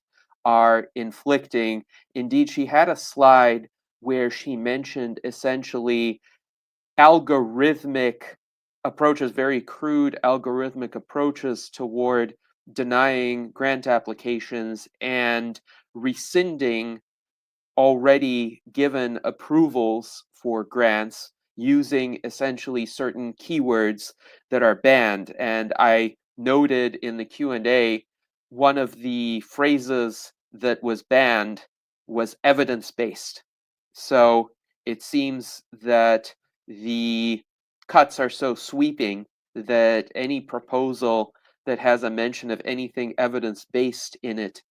are inflicting. Indeed, she had a slide where she mentioned essentially algorithmic approaches, very crude algorithmic approaches toward denying grant applications and rescinding already given approvals for grants using essentially certain keywords that are banned. And I noted in the Q&A, one of the phrases that was banned was evidence-based. So it seems that the cuts are so sweeping that any proposal that has a mention of anything evidence-based in it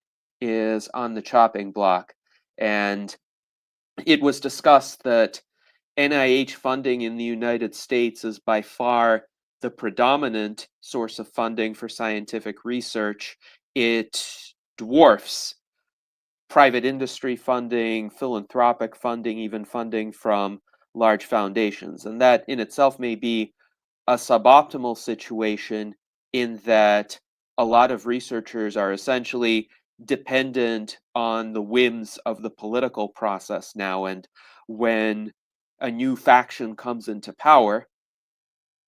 is on the chopping block. And it was discussed that NIH funding in the United States is by far the predominant source of funding for scientific research. It dwarfs private industry funding, philanthropic funding, even funding from large foundations. And that in itself may be a suboptimal situation in that a lot of researchers are essentially dependent on the whims of the political process now. And when a new faction comes into power,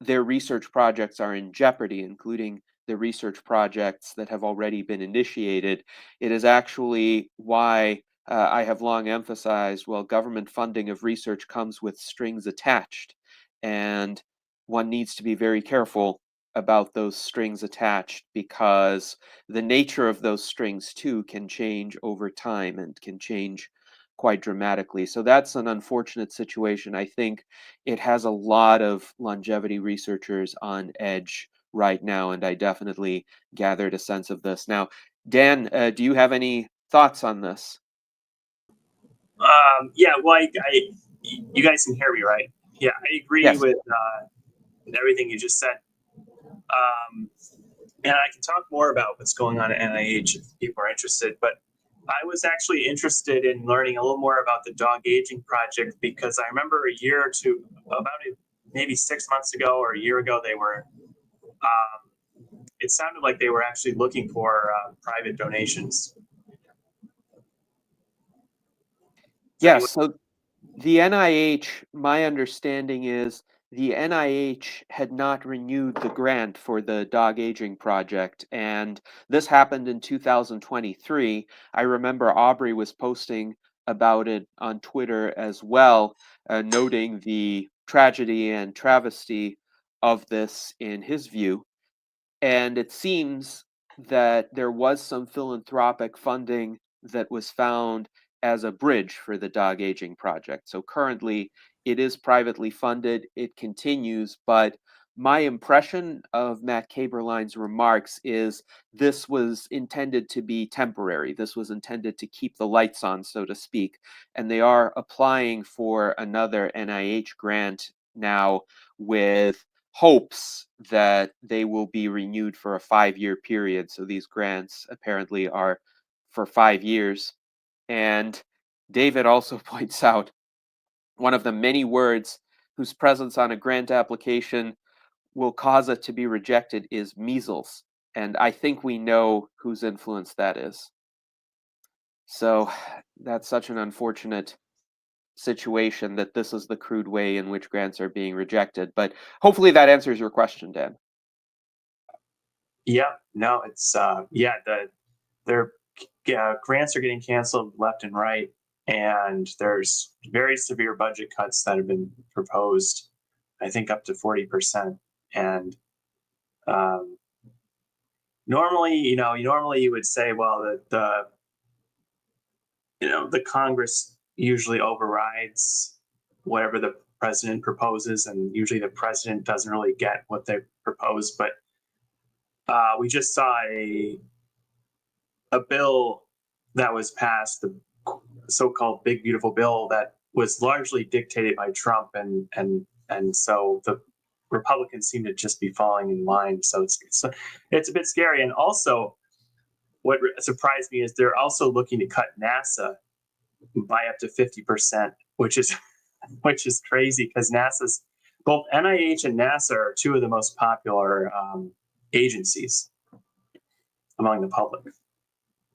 their research projects are in jeopardy, including the research projects that have already been initiated. It is actually why I have long emphasized, well, government funding of research comes with strings attached, and one needs to be very careful about those strings attached, because the nature of those strings too can change over time and can change quite dramatically. So that's an unfortunate situation. I think it has a lot of longevity researchers on edge right now, and I definitely gathered a sense of this. Now, Dan, do you have any thoughts on this? Yeah, well, you guys can hear me, right? Yeah, I agree Yes. with everything you just said. And I can talk more about what's going on at NIH if people are interested, but I was actually interested in learning a little more about the dog aging project, because I remember a year or two, maybe 6 months ago or a year ago, they were, it sounded like they were actually looking for private donations. Yes, so the NIH, my understanding is the NIH had not renewed the grant for the dog aging project, and this happened in 2023. I remember Aubrey was posting about it on Twitter as well, noting the tragedy and travesty of this in his view. And it seems that there was some philanthropic funding that was found as a bridge for the dog aging project. So currently it is privately funded, it continues, but my impression of Matt Kaberlein's remarks is this was intended to be temporary. This was intended to keep the lights on, so to speak. And they are applying for another NIH grant now with hopes that they will be renewed for a 5-year period. So these grants apparently are for 5 years. And David also points out one of the many words whose presence on a grant application will cause it to be rejected is measles. And I think we know whose influence that is. So that's such an unfortunate situation that this is the crude way in which grants are being rejected. But hopefully that answers your question, Dan. Yeah, no, it's their grants are getting canceled left and right, and there's very severe budget cuts that have been proposed. I think up to 40%. And normally, you would say, well, the Congress usually overrides whatever the president proposes, and usually the president doesn't really get what they propose. But we just saw a bill that was passed, the so-called Big Beautiful Bill, that was largely dictated by Trump, and so the Republicans seem to just be falling in line. So it's a bit scary. And also, what surprised me is they're also looking to cut NASA by up to 50%, which is crazy, because NASA's, both NIH and NASA are two of the most popular agencies among the public.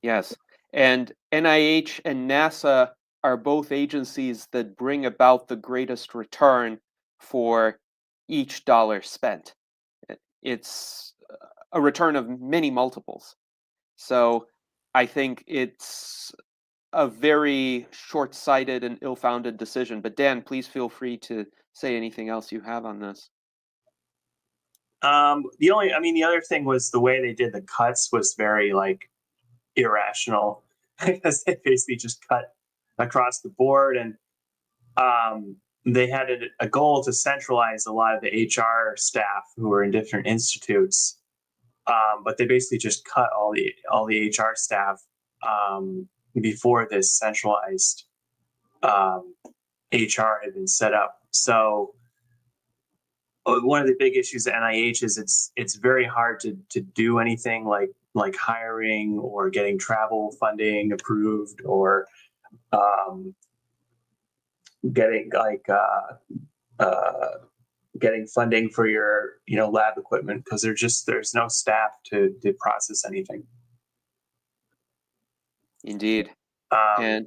Yes, and NIH and NASA are both agencies that bring about the greatest return for each dollar spent. It's a return of many multiples. So I think it's a very short-sighted and ill-founded decision. But Dan, please feel free to say anything else you have on this. The other thing was the way they did the cuts was very like irrational because they basically just cut across the board, and they had a goal to centralize a lot of the HR staff who were in different institutes, but they basically just cut all the HR staff before this centralized HR had been set up. So one of the big issues at NIH is it's very hard to do anything like hiring or getting travel funding approved, or getting getting funding for your lab equipment, because there's no staff to process anything. Indeed. And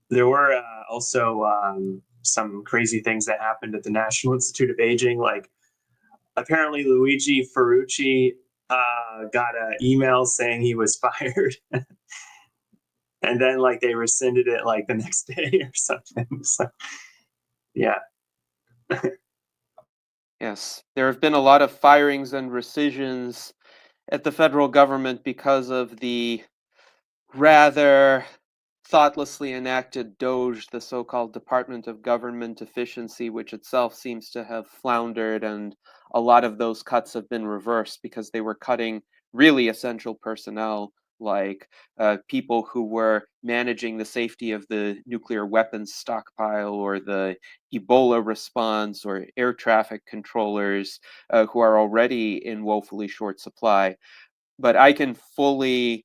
there were also some crazy things that happened at the National Institute of Aging. Like, apparently Luigi Ferrucci got an email saying he was fired, and then like they rescinded it like the next day or something. So, yeah. yes, there have been a lot of firings and rescissions at the federal government because of the rather thoughtlessly enacted DOGE, the so-called Department of Government Efficiency, which itself seems to have floundered, and a lot of those cuts have been reversed because they were cutting really essential personnel, like people who were managing the safety of the nuclear weapons stockpile, or the Ebola response, or air traffic controllers, who are already in woefully short supply. But I can fully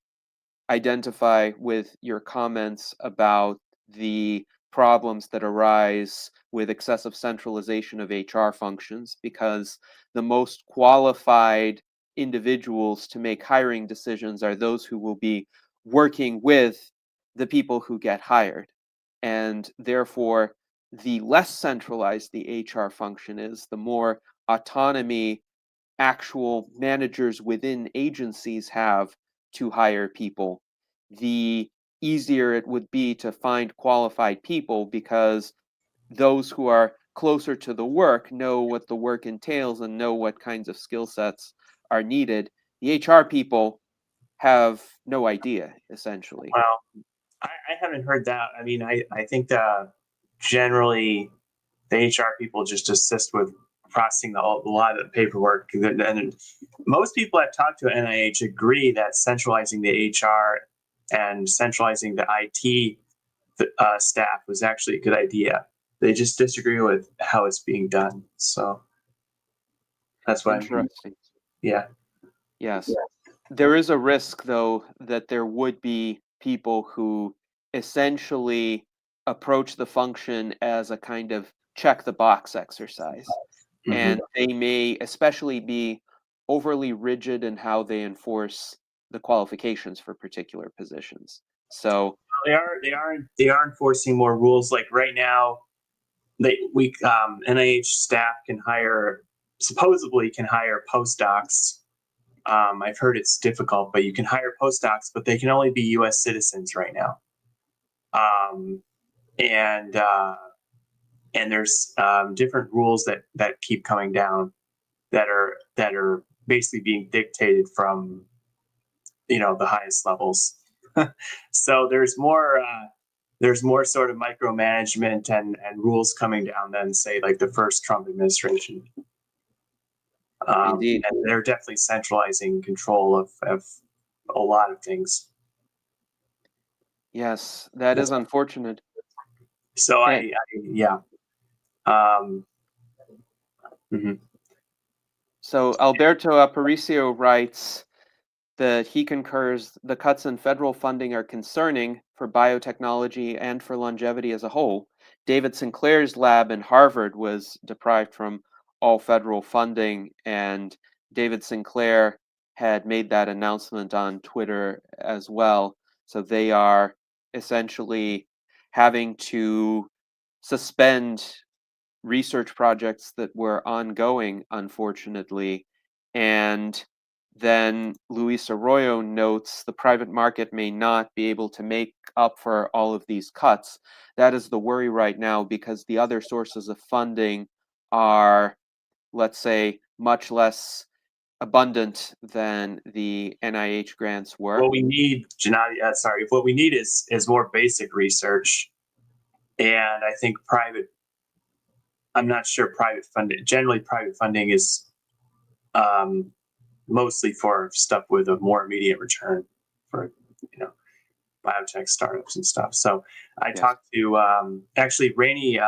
identify with your comments about the problems that arise with excessive centralization of HR functions, because the most qualified individuals to make hiring decisions are those who will be working with the people who get hired. And therefore, the less centralized the HR function is, the more autonomy actual managers within agencies have to hire people, the easier it would be to find qualified people, because those who are closer to the work know what the work entails and know what kinds of skill sets are needed. The HR people have no idea, essentially. Well, I haven't heard that. I mean, I think that generally the HR people just assist with processing a lot of the paperwork. And most people I've talked to at NIH agree that centralizing the HR and centralizing the IT staff was actually a good idea. They just disagree with how it's being done. So that's what Interesting. Yeah. Yes. There is a risk, though, that there would be people who essentially approach the function as a kind of check the box exercise. Mhm. And they may especially be overly rigid in how they enforce the qualifications for particular positions. So They are enforcing more rules. Like right now, NIH staff supposedly can hire postdocs. I've heard it's difficult, but you can hire postdocs, but they can only be U.S. citizens right now. And there's different rules that keep coming down that are basically being dictated from the highest levels. So there's more sort of micromanagement and rules coming down than, say, like the first Trump administration. Indeed. And they're definitely centralizing control of a lot of things. yes, that is unfortunate. So Okay. yeah. Mhm. So Alberto Aparicio writes that he concurs the cuts in federal funding are concerning for biotechnology and for longevity as a whole. David Sinclair's lab in Harvard was deprived from all federal funding, and David Sinclair had made that announcement on Twitter as well. So they are essentially having to suspend research projects that were ongoing, unfortunately. And then Luis Arroyo notes the private market may not be able to make up for all of these cuts. That is the worry right now, because the other sources of funding are, let's say, much less abundant than the NIH grants were. What we need, Gennady, what we need is more basic research, and I think I'm not sure private funding. Generally, private funding is mostly for stuff with a more immediate return for biotech startups and stuff. So I talked to actually Rainey,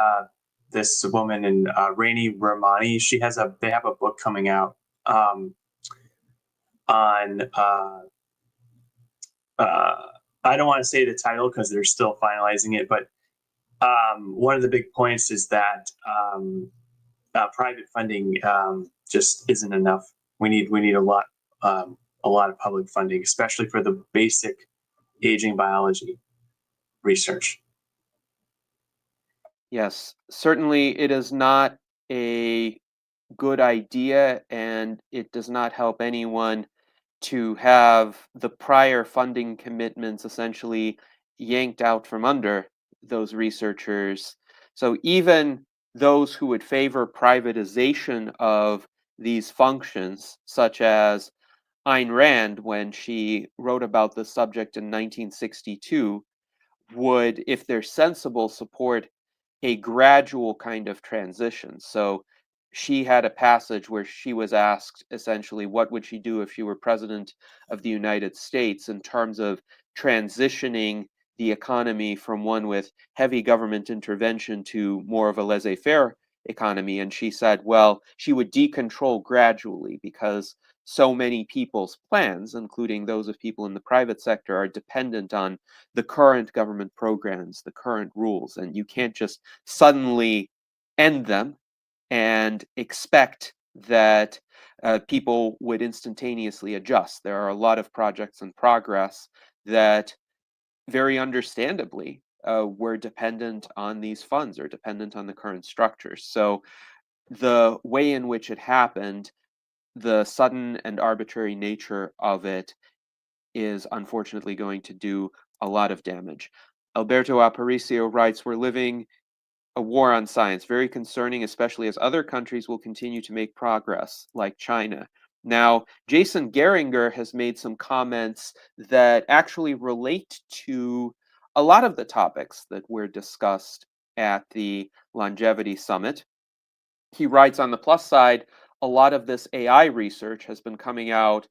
this woman, and Rainey Romani. They have a book coming out on I don't want to say the title because they're still finalizing it, but one of the big points is that private funding just isn't enough. We need a lot of public funding, especially for the basic aging biology research. Yes, certainly it is not a good idea, and it does not help anyone to have the prior funding commitments essentially yanked out from under those researchers. So even those who would favor privatization of these functions, such as Ayn Rand, when she wrote about the subject in 1962, would, if they're sensible, support a gradual kind of transition. So she had a passage where she was asked essentially what would she do if she were president of the United States in terms of transitioning the economy from one with heavy government intervention to more of a laissez-faire economy. And she said, well, she would decontrol gradually because so many people's plans, including those of people in the private sector, are dependent on the current government programs, the current rules, and you can't just suddenly end them and expect that people would instantaneously adjust. There are a lot of projects in progress that very understandably were dependent on these funds or dependent on the current structures. So the way in which it happened, the sudden and arbitrary nature of it, is unfortunately going to do a lot of damage. Alberto Aparicio writes, we're living a war on science, very concerning, especially as other countries will continue to make progress, like China. Now, Jason Geringer has made some comments that actually relate to a lot of the topics that were discussed at the Longevity Summit. He writes, on the plus side, a lot of this AI research has been coming out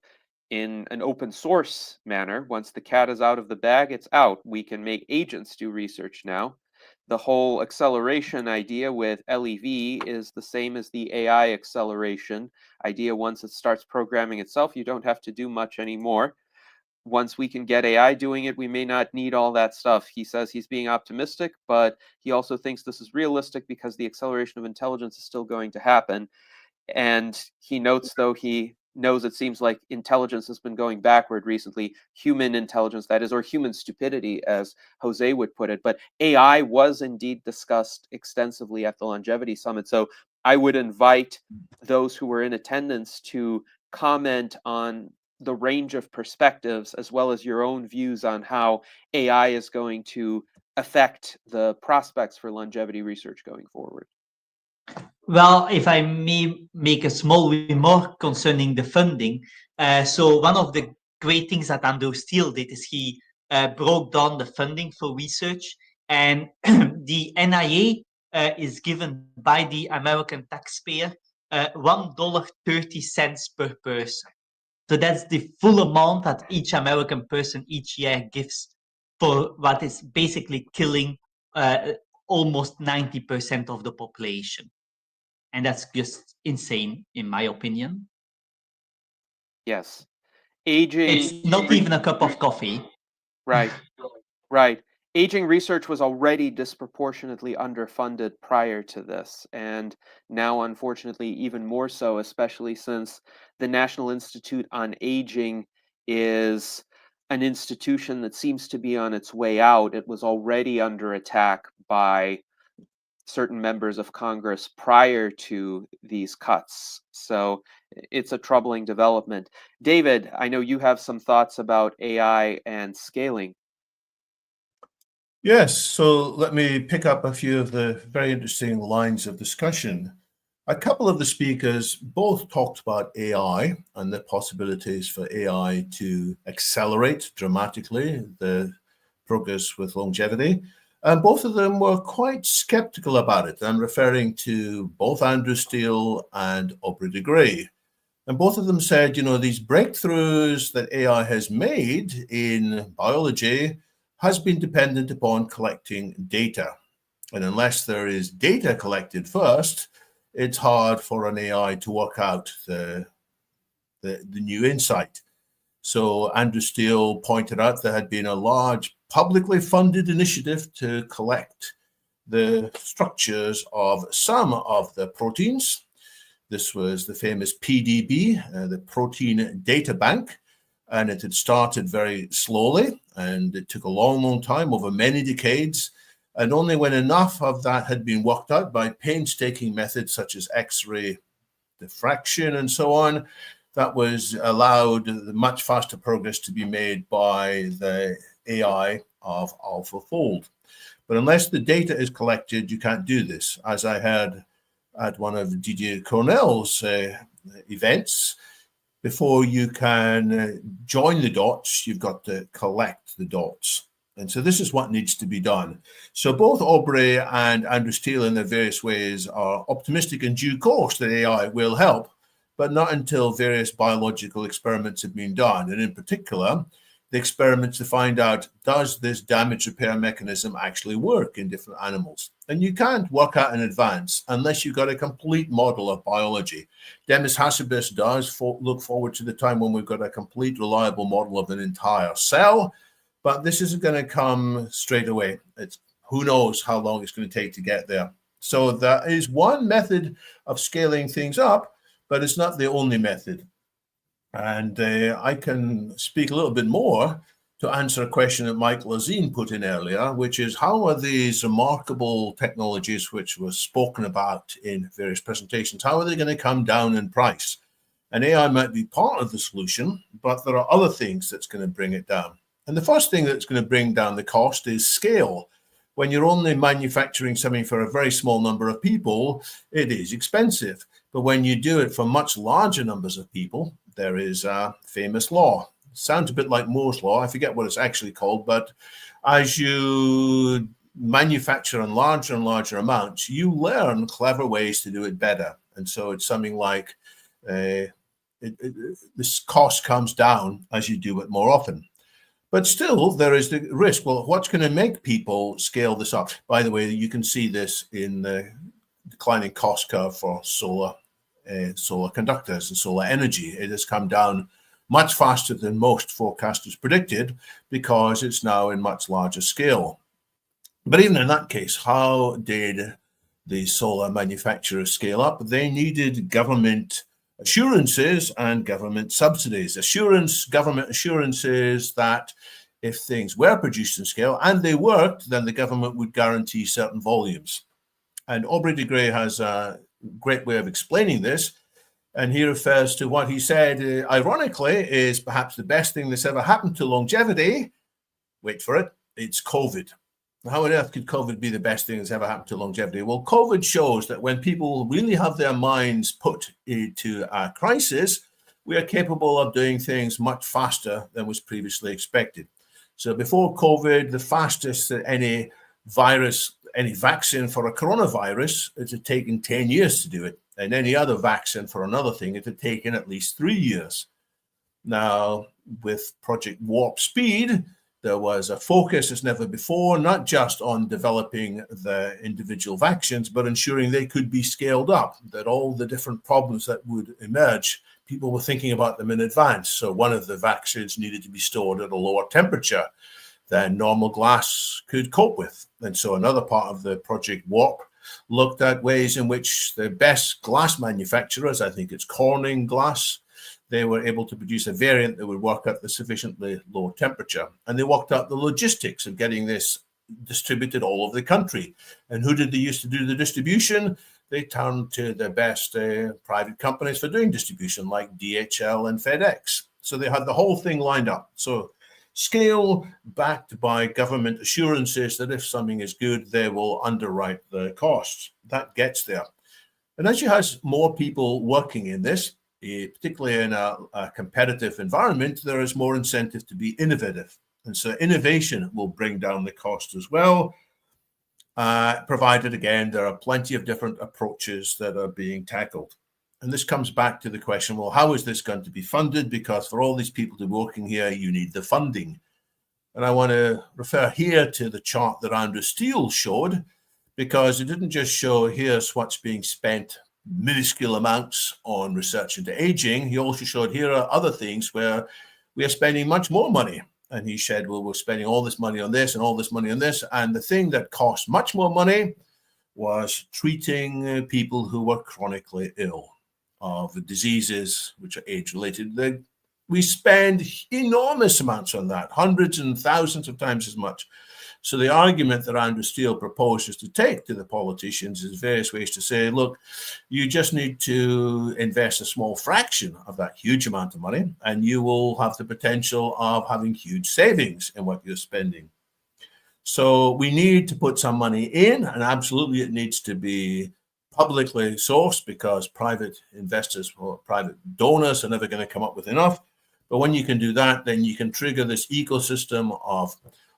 in an open source manner. Once the cat is out of the bag, it's out. We can make agents do research now. The whole acceleration idea with LEV is the same as the AI acceleration idea. Once it starts programming itself, you don't have to do much anymore. Once we can get AI doing it, we may not need all that stuff. He says he's being optimistic, but he also thinks this is realistic because the acceleration of intelligence is still going to happen. And he notes, though he knows it seems like intelligence has been going backward recently, human intelligence, that is, or human stupidity, as Jose would put it. But AI was indeed discussed extensively at the Longevity Summit. So I would invite those who were in attendance to comment on the range of perspectives, as well as your own views on how AI is going to affect the prospects for longevity research going forward. Well, if I may make a small remark concerning the funding. So one of the great things that Andrew Steele did is he broke down the funding for research, and the NIA is given by the American taxpayer $1.30 per person. So that's the full amount that each American person each year gives for what is basically killing almost 90% of the population. And that's just insane, in my opinion. Yes. Aging. It's not even a cup of coffee. Right. Right. Aging research was already disproportionately underfunded prior to this, and now, unfortunately, even more so, especially since the National Institute on Aging is an institution that seems to be on its way out. It was already under attack by certain members of Congress prior to these cuts. So it's a troubling development. David, I know you have some thoughts about AI and scaling. Yes, so let me pick up a few of the very interesting lines of discussion. A couple of the speakers both talked about AI and the possibilities for AI to accelerate dramatically the progress with longevity. And both of them were quite skeptical about it. I'm referring to both Andrew Steele and Aubrey de Grey. And both of them said, you know, these breakthroughs that AI has made in biology has been dependent upon collecting data. And unless there is data collected first, it's hard for an AI to work out the new insight. So Andrew Steele pointed out there had been a large publicly funded initiative to collect the structures of some of the proteins. This was the famous PDB, the Protein Data Bank, and it had started very slowly, and it took a long, long time, over many decades. And only when enough of that had been worked out by painstaking methods such as X-ray diffraction and so on, that was allowed the much faster progress to be made by the AI of AlphaFold. But unless the data is collected, you can't do this. As I had at one of Didier Cornell's events, before you can join the dots, you've got to collect the dots. And so this is what needs to be done. So both Aubrey and Andrew Steele in their various ways are optimistic in due course that AI will help, but not until various biological experiments have been done. And in particular, the experiments to find out, does this damage repair mechanism actually work in different animals? And you can't work out in advance unless you've got a complete model of biology. Demis Hassabis does look forward to the time when we've got a complete, reliable model of an entire cell, but this isn't going to come straight away. It's who knows how long it's going to take to get there. So that is one method of scaling things up, but it's not the only method. And I can speak a little bit more to answer a question that Mike Lazine put in earlier, which is how are these remarkable technologies which were spoken about in various presentations, how are they going to come down in price? And AI might be part of the solution, but there are other things that's going to bring it down. And the first thing that's going to bring down the cost is scale. When you're only manufacturing something for a very small number of people, it is expensive. But when you do it for much larger numbers of people, there is a famous law. It sounds a bit like Moore's law. I forget what it's actually called, but as you manufacture in larger and larger amounts, you learn clever ways to do it better. And so it's something like this cost comes down as you do it more often. But still, there is the risk. Well, what's going to make people scale this up? By the way, you can see this in the declining cost curve for solar conductors and solar energy. It has come down much faster than most forecasters predicted because it's now in much larger scale. But even in that case, how did the solar manufacturers scale up? They needed government assurances and government subsidies. Government assurances that if things were produced in scale and they worked, then the government would guarantee certain volumes. And Aubrey de Grey has a great way of explaining this. And he refers to what he said, ironically, is perhaps the best thing that's ever happened to longevity. Wait for it. It's COVID. How on earth could COVID be the best thing that's ever happened to longevity? Well, COVID shows that when people really have their minds put into a crisis, we are capable of doing things much faster than was previously expected. So before COVID, the fastest that any vaccine for a coronavirus, it had taken 10 years to do it. And any other vaccine for another thing, it had taken at least 3 years. Now, with Project Warp Speed, there was a focus as never before, not just on developing the individual vaccines, but ensuring they could be scaled up, that all the different problems that would emerge, people were thinking about them in advance. So one of the vaccines needed to be stored at a lower temperature than normal glass could cope with. And so another part of the Project Warp looked at ways in which the best glass manufacturers, I think it's Corning Glass, they were able to produce a variant that would work at the sufficiently low temperature. And they worked out the logistics of getting this distributed all over the country. And who did they used to do the distribution? They turned to the best private companies for doing distribution, like DHL and FedEx. So they had the whole thing lined up. So scale backed by government assurances that if something is good, they will underwrite the costs. That gets there. And as you have more people working in this, particularly in a competitive environment, there is more incentive to be innovative. And so innovation will bring down the cost as well, provided, again, there are plenty of different approaches that are being tackled. And this comes back to the question, well, how is this going to be funded? Because for all these people to be working here, you need the funding. And I want to refer here to the chart that Andrew Steele showed, because it didn't just show here's what's being spent, minuscule amounts on research into aging. He also showed here are other things where we are spending much more money. And he said, well, we're spending all this money on this and all this money on this. And the thing that cost much more money was treating people who were chronically ill of diseases which are age-related. We spend enormous amounts on that, hundreds and thousands of times as much. So the argument that Andrew Steele proposes to take to the politicians is various ways to say, look, you just need to invest a small fraction of that huge amount of money, and you will have the potential of having huge savings in what you're spending. So we need to put some money in, and absolutely it needs to be publicly sourced, because private investors or private donors are never going to come up with enough. But when you can do that, then you can trigger this ecosystem of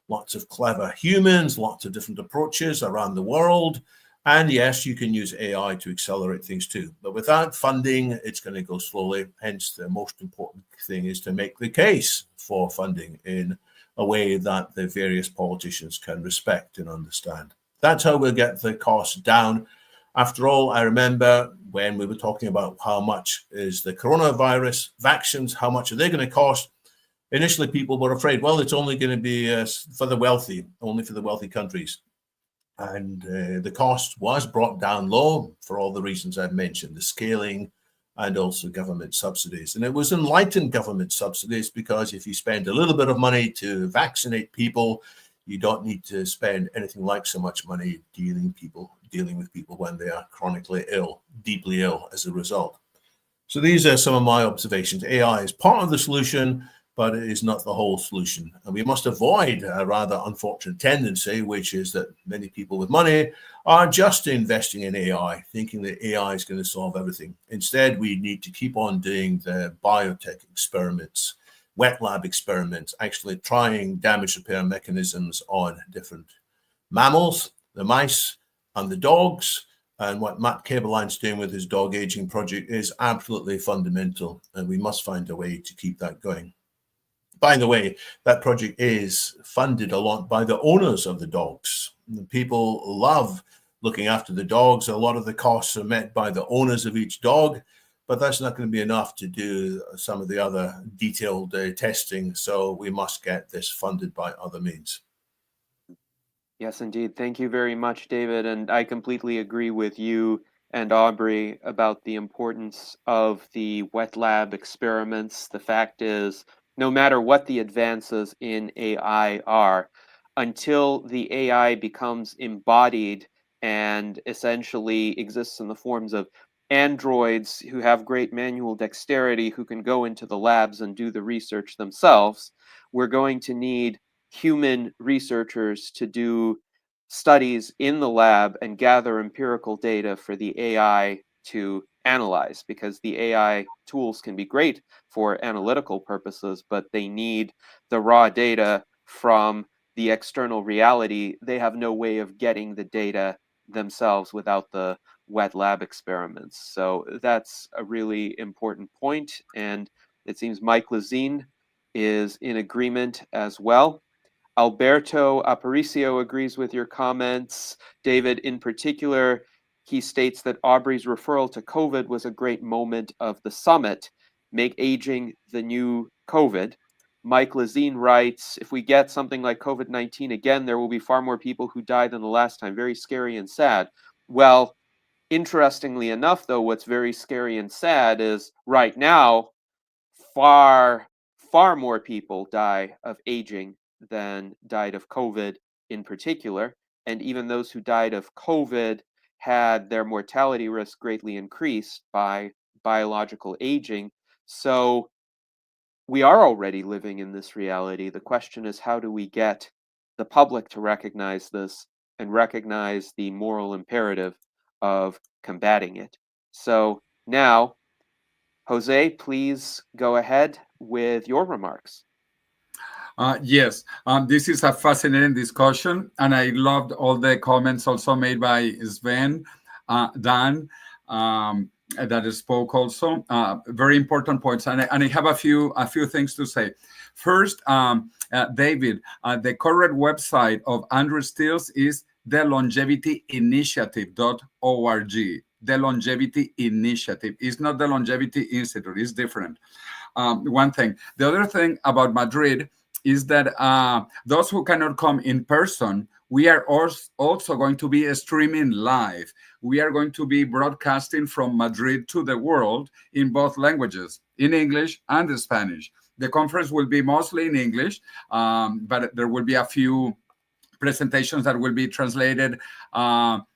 lots of clever humans, lots of different approaches around the world. And yes, you can use AI to accelerate things too. But without funding, it's going to go slowly. Hence, the most important thing is to make the case for funding in a way that the various politicians can respect and understand. That's how we'll get the costs down. After all, I remember when we were talking about how much is the coronavirus vaccines, how much are they going to cost? Initially, people were afraid, well, it's only going to be for the wealthy, only for the wealthy countries. And the cost was brought down low for all the reasons I've mentioned, the scaling and also government subsidies. And it was enlightened government subsidies, because if you spend a little bit of money to vaccinate people, you don't need to spend anything like so much money dealing with people when they are chronically ill, deeply ill as a result. So these are some of my observations. AI is part of the solution, but it is not the whole solution. And we must avoid a rather unfortunate tendency, which is that many people with money are just investing in AI, thinking that AI is going to solve everything. Instead, we need to keep on doing the biotech experiments, wet lab experiments, actually trying damage repair mechanisms on different mammals, the mice and the dogs. And what Matt Cabeline's doing with his dog aging project is absolutely fundamental, and we must find a way to keep that going. By the way, that project is funded a lot by the owners of the dogs. People love looking after the dogs. A lot of the costs are met by the owners of each dog, but that's not going to be enough to do some of the other detailed testing. So we must get this funded by other means. Yes, indeed. Thank you very much, David. And I completely agree with you and Aubrey about the importance of the wet lab experiments. The fact is, no matter what the advances in AI are, until the AI becomes embodied and essentially exists in the forms of androids who have great manual dexterity, who can go into the labs and do the research themselves, we're going to need human researchers to do studies in the lab and gather empirical data for the AI to analyze, because the AI tools can be great for analytical purposes, but they need the raw data from the external reality. They have no way of getting the data themselves without the wet lab experiments. So that's a really important point, and it seems Mike Lazine is in agreement as well. Alberto Aparicio agrees with your comments. David, in particular, he states that Aubrey's referral to COVID was a great moment of the summit. Make aging the new COVID. Mike Lazine writes, if we get something like COVID-19 again, there will be far more people who die than the last time. Very scary and sad. Well, interestingly enough, though, what's very scary and sad is right now, far more people die of aging than died of COVID in particular, and even those who died of COVID had their mortality risk greatly increased by biological aging. So we are already living in this reality. The question is, how do we get the public to recognize this and recognize the moral imperative of combating it? So now, Jose, please go ahead with your remarks. Yes, this is a fascinating discussion, and I loved all the comments also made by Sven, Dan, that spoke also. Very important points, and I have a few things to say. First, David, the correct website of Andrew Stills is thelongevity.initiative.org. The Longevity Initiative. It's not the Longevity Institute. It's different. One thing. The other thing about Madrid is that those who cannot come in person, we are also going to be streaming live. We are going to be broadcasting from Madrid to the world in both languages, in English and Spanish. The conference will be mostly in English, but there will be a few presentations that will be translated from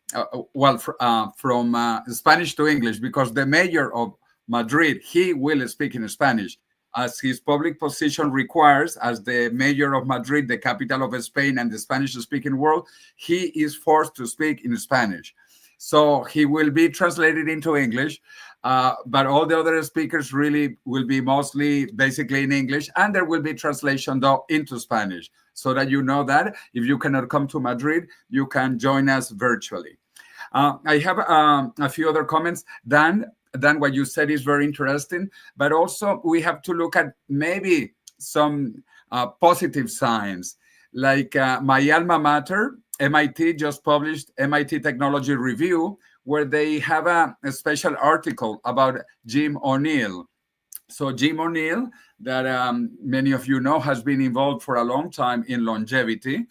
Spanish to English, because the mayor of Madrid, he will speak in Spanish, as his public position requires. As the mayor of Madrid, the capital of Spain and the Spanish-speaking world, he is forced to speak in Spanish. So he will be translated into English, but all the other speakers really will be mostly basically in English, and there will be translation though into Spanish, so that you know that if you cannot come to Madrid, you can join us virtually. I have a few other comments. Dan, what you said is very interesting, but also we have to look at maybe some positive signs. Like my alma mater, MIT, just published MIT Technology Review, where they have a special article about Jim O'Neill. So Jim O'Neill, that many of you know, has been involved for a long time in longevity,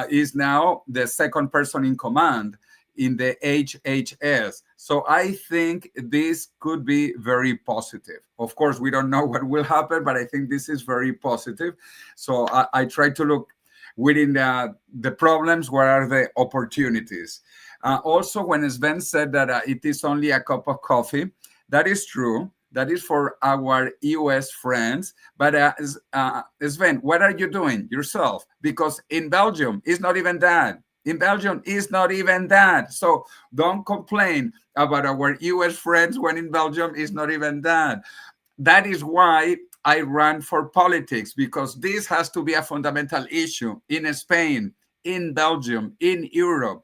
is now the second person in command in the HHS. So I think this could be very positive. Of course, we don't know what will happen, but I think this is very positive. So I try to look within the problems, what are the opportunities. Also, when Sven said that it is only a cup of coffee, that is true. That is for our US friends. But Sven, what are you doing yourself? Because in Belgium, it's not even that. In Belgium, it's not even that. So don't complain about our US friends when in Belgium, it's not even that. That is why I ran for politics, because this has to be a fundamental issue in Spain, in Belgium, in Europe,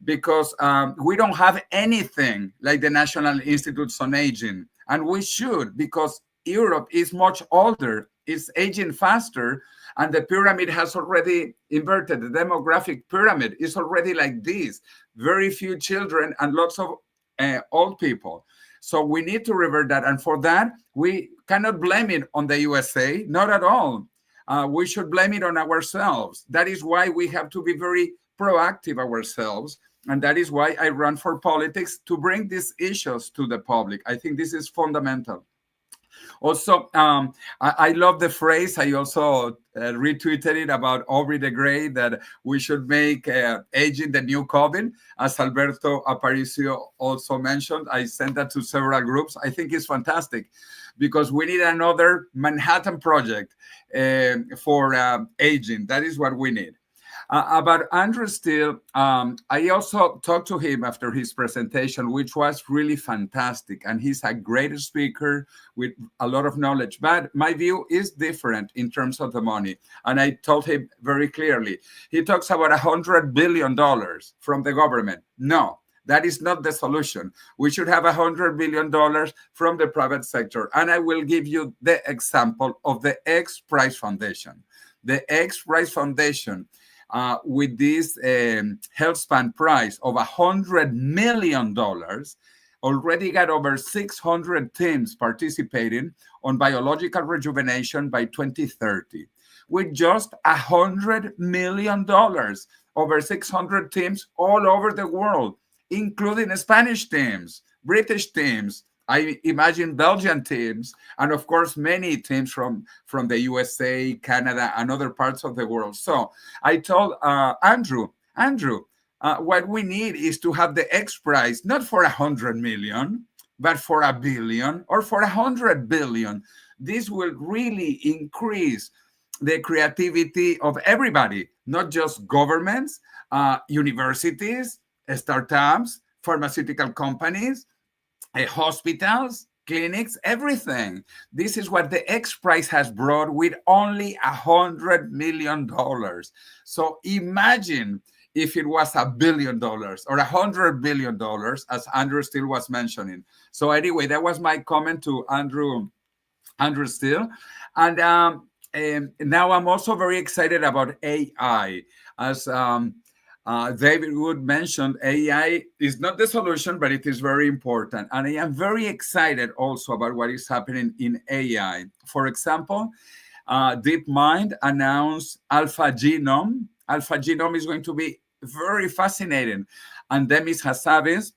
because we don't have anything like the National Institutes on Aging. And we should, because Europe is much older, it's aging faster, and the pyramid has already inverted. The demographic pyramid is already like this. Very few children and lots of old people. So we need to revert that. And for that, we cannot blame it on the USA, not at all. We should blame it on ourselves. That is why we have to be very proactive ourselves. And that is why I run for politics, to bring these issues to the public. I think this is fundamental. Also, I love the phrase. I also retweeted it about Aubrey de Grey, that we should make aging the new COVID, as Alberto Aparicio also mentioned. I sent that to several groups. I think it's fantastic, because we need another Manhattan Project for aging. That is what we need. About Andrew Steele, I also talked to him after his presentation, which was really fantastic. And he's a great speaker with a lot of knowledge. But my view is different in terms of the money. And I told him very clearly, he talks about $100 billion from the government. No, that is not the solution. We should have $100 billion from the private sector. And I will give you the example of the X Prize Foundation. The X Prize Foundation, with this health span prize of $100 million, already got over 600 teams participating on biological rejuvenation by 2030. With just $100 million, over 600 teams all over the world, including Spanish teams, British teams, I imagine Belgian teams, and of course, many teams from the USA, Canada, and other parts of the world. So I told Andrew, what we need is to have the X prize, not for 100 million, but for 1 billion or for 100 billion. This will really increase the creativity of everybody, not just governments, universities, startups, pharmaceutical companies, hospitals, clinics, everything. This is what the X Prize has brought with only $100 million. So imagine if it was $1 billion or $100 billion, as Andrew Steele was mentioning. So anyway, that was my comment to Andrew Steele. And now I'm also very excited about AI. As David Wood mentioned, AI is not the solution, but it is very important. And I am very excited also about what is happening in AI. For example, DeepMind announced Alpha Genome. Alpha Genome is going to be very fascinating. And Demis Hassabis,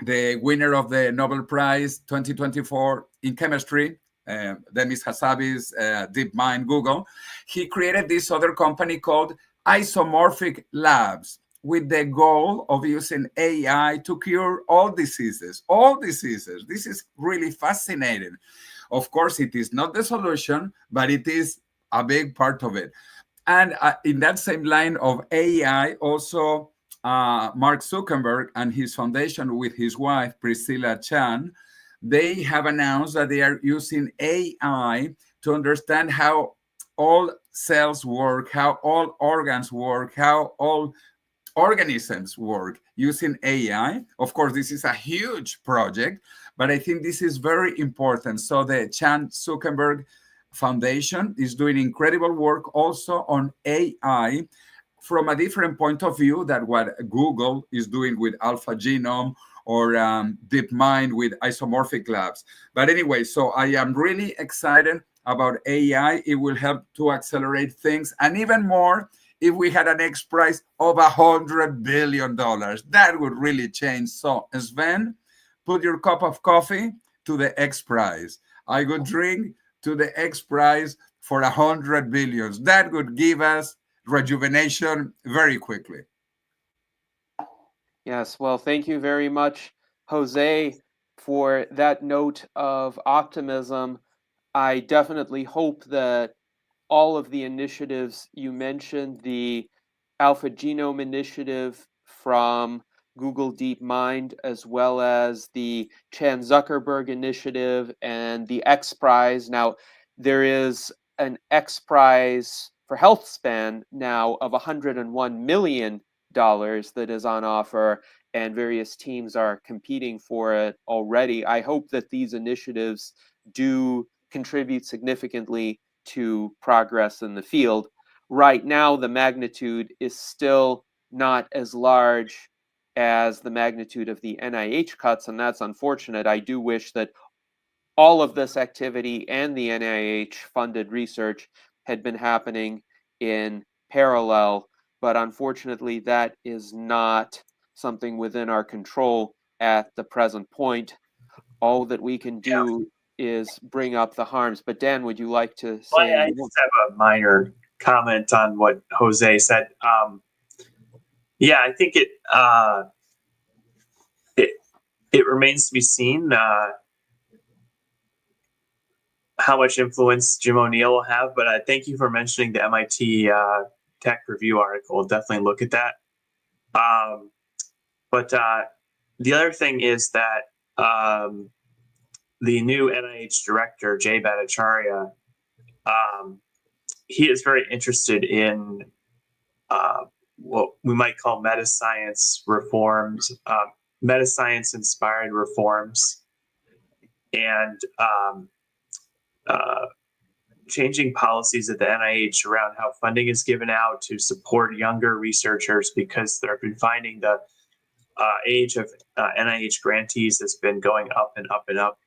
the winner of the Nobel Prize 2024 in chemistry, Demis Hassabis, DeepMind, Google, he created this other company called Isomorphic Labs with the goal of using AI to cure all diseases. All diseases. This is really fascinating. Of course, it is not the solution, but it is a big part of it. And in that same line of AI, also Mark Zuckerberg and his foundation with his wife, Priscilla Chan, they have announced that they are using AI to understand how all cells work, how all organs work, how all organisms work using AI. Of course, this is a huge project, but I think this is very important. So the Chan Zuckerberg Foundation is doing incredible work also on AI from a different point of view than what Google is doing with Alpha Genome or DeepMind with Isomorphic Labs. But anyway, so I am really excited about AI. It will help to accelerate things, and even more if we had an X prize of $100 billion. That would really change. So Sven, put your cup of coffee to the X prize. I would drink to the X prize for 100 billions. That would give us rejuvenation very quickly. Yes, well, thank you very much, Jose, for that note of optimism. I definitely hope that all of the initiatives you mentioned, the Alpha Genome Initiative from Google DeepMind, as well as the Chan Zuckerberg Initiative and the X Prize. Now, there is an X Prize for Health Span now of $101 million that is on offer, and various teams are competing for it already. I hope that these initiatives do contribute significantly to progress in the field. Right now, the magnitude is still not as large as the magnitude of the NIH cuts, and that's unfortunate. I do wish that all of this activity and the NIH-funded research had been happening in parallel, but unfortunately, that is not something within our control at the present point. All that we can do is bring up the harms. But Dan, would you like to say? I just have a minor comment on what Jose said. Yeah, I think it remains to be seen how much influence Jim O'Neill will have. But thank you for mentioning the MIT Tech Review article. I'll definitely look at that. But the other thing is that the new NIH director, Jay Bhattacharya, he is very interested in what we might call meta-science reforms, meta-science-inspired reforms, and changing policies at the NIH around how funding is given out to support younger researchers, because they've been finding the age of NIH grantees has been going up and up and up.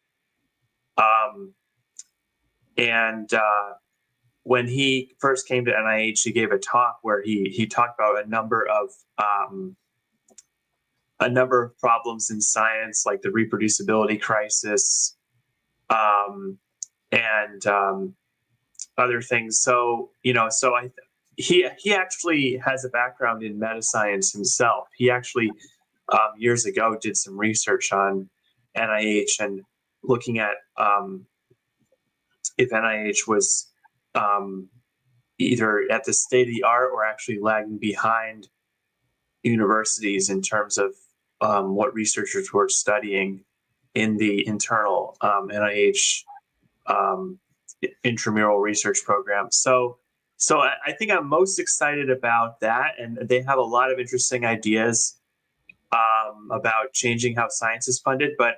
When he first came to NIH, he gave a talk where he talked about a number of a number of problems in science, like the reproducibility crisis, and other things. So, he actually has a background in meta-science himself. He actually years ago did some research on NIH and looking at if NIH was either at the state of the art or actually lagging behind universities in terms of what researchers were studying in the internal NIH intramural research program. So I think I'm most excited about that, and they have a lot of interesting ideas about changing how science is funded. But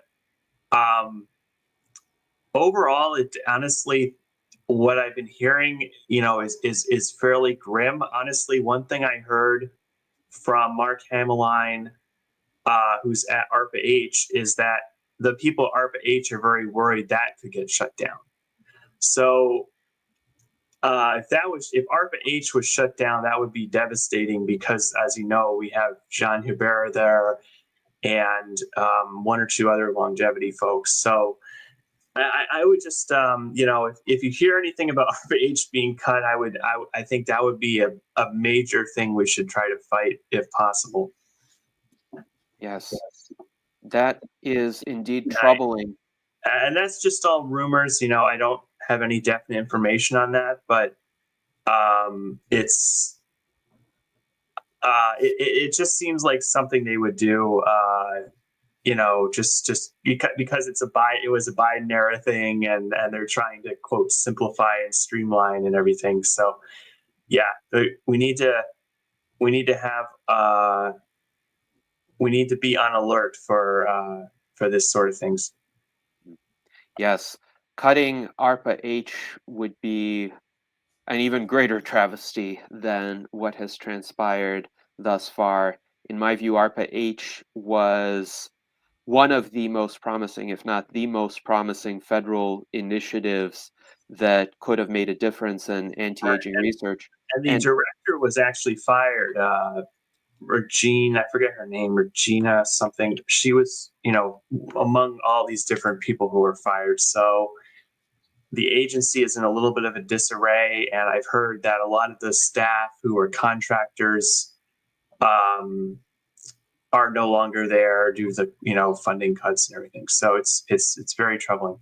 overall, it honestly, what I've been hearing, is fairly grim. Honestly, one thing I heard from Mark Hameline, who's at ARPA-H, is that the people at ARPA-H are very worried that could get shut down. So if ARPA-H was shut down, that would be devastating because, as you know, we have Jean Hubert there and one or two other longevity folks. So I would just, if you hear anything about ARPA-H being cut, I think that would be a major thing we should try to fight if possible. Yes, that is indeed troubling. And that's just all rumors. I don't have any definite information on that, but it just seems like something they would do. Just because it was a Biden era thing, and they're trying to quote simplify and streamline and everything. So yeah, we need to be on alert for this sort of things. Yes, cutting ARPA-H would be an even greater travesty than what has transpired thus far. In my view, ARPA-H was one of the most promising, if not the most promising, federal initiatives that could have made a difference in anti-aging research. And the director was actually fired. Regina, I forget her name, Regina something. She was, among all these different people who were fired. So the agency is in a little bit of a disarray, and I've heard that a lot of the staff who are contractors are no longer there due to funding cuts and everything. So it's very troubling.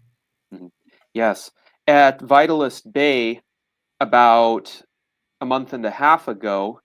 Yes, at Vitalist Bay, about a month and a half ago,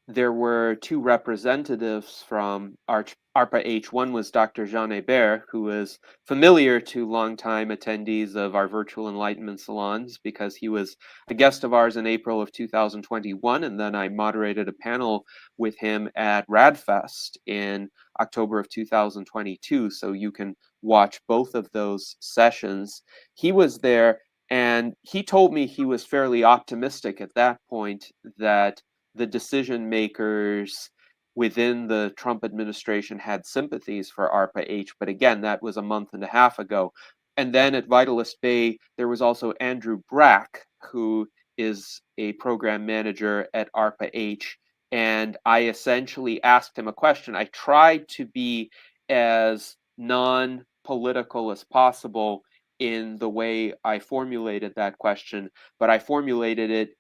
there were two representatives from ARPA-H. One was Dr. Jean Hébert, who is familiar to longtime attendees of our virtual enlightenment salons because he was a guest of ours in April of 2021, and then I moderated a panel with him at RADFest in October of 2022, so you can watch both of those sessions. He was there, and he told me he was fairly optimistic at that point that the decision makers within the Trump administration had sympathies for ARPA-H, but again, that was a month and a half ago. And then at Vitalist Bay, there was also Andrew Brack, who is a program manager at ARPA-H, and I essentially asked him a question. I tried to be as non-political as possible in the way I formulated that question, but I formulated it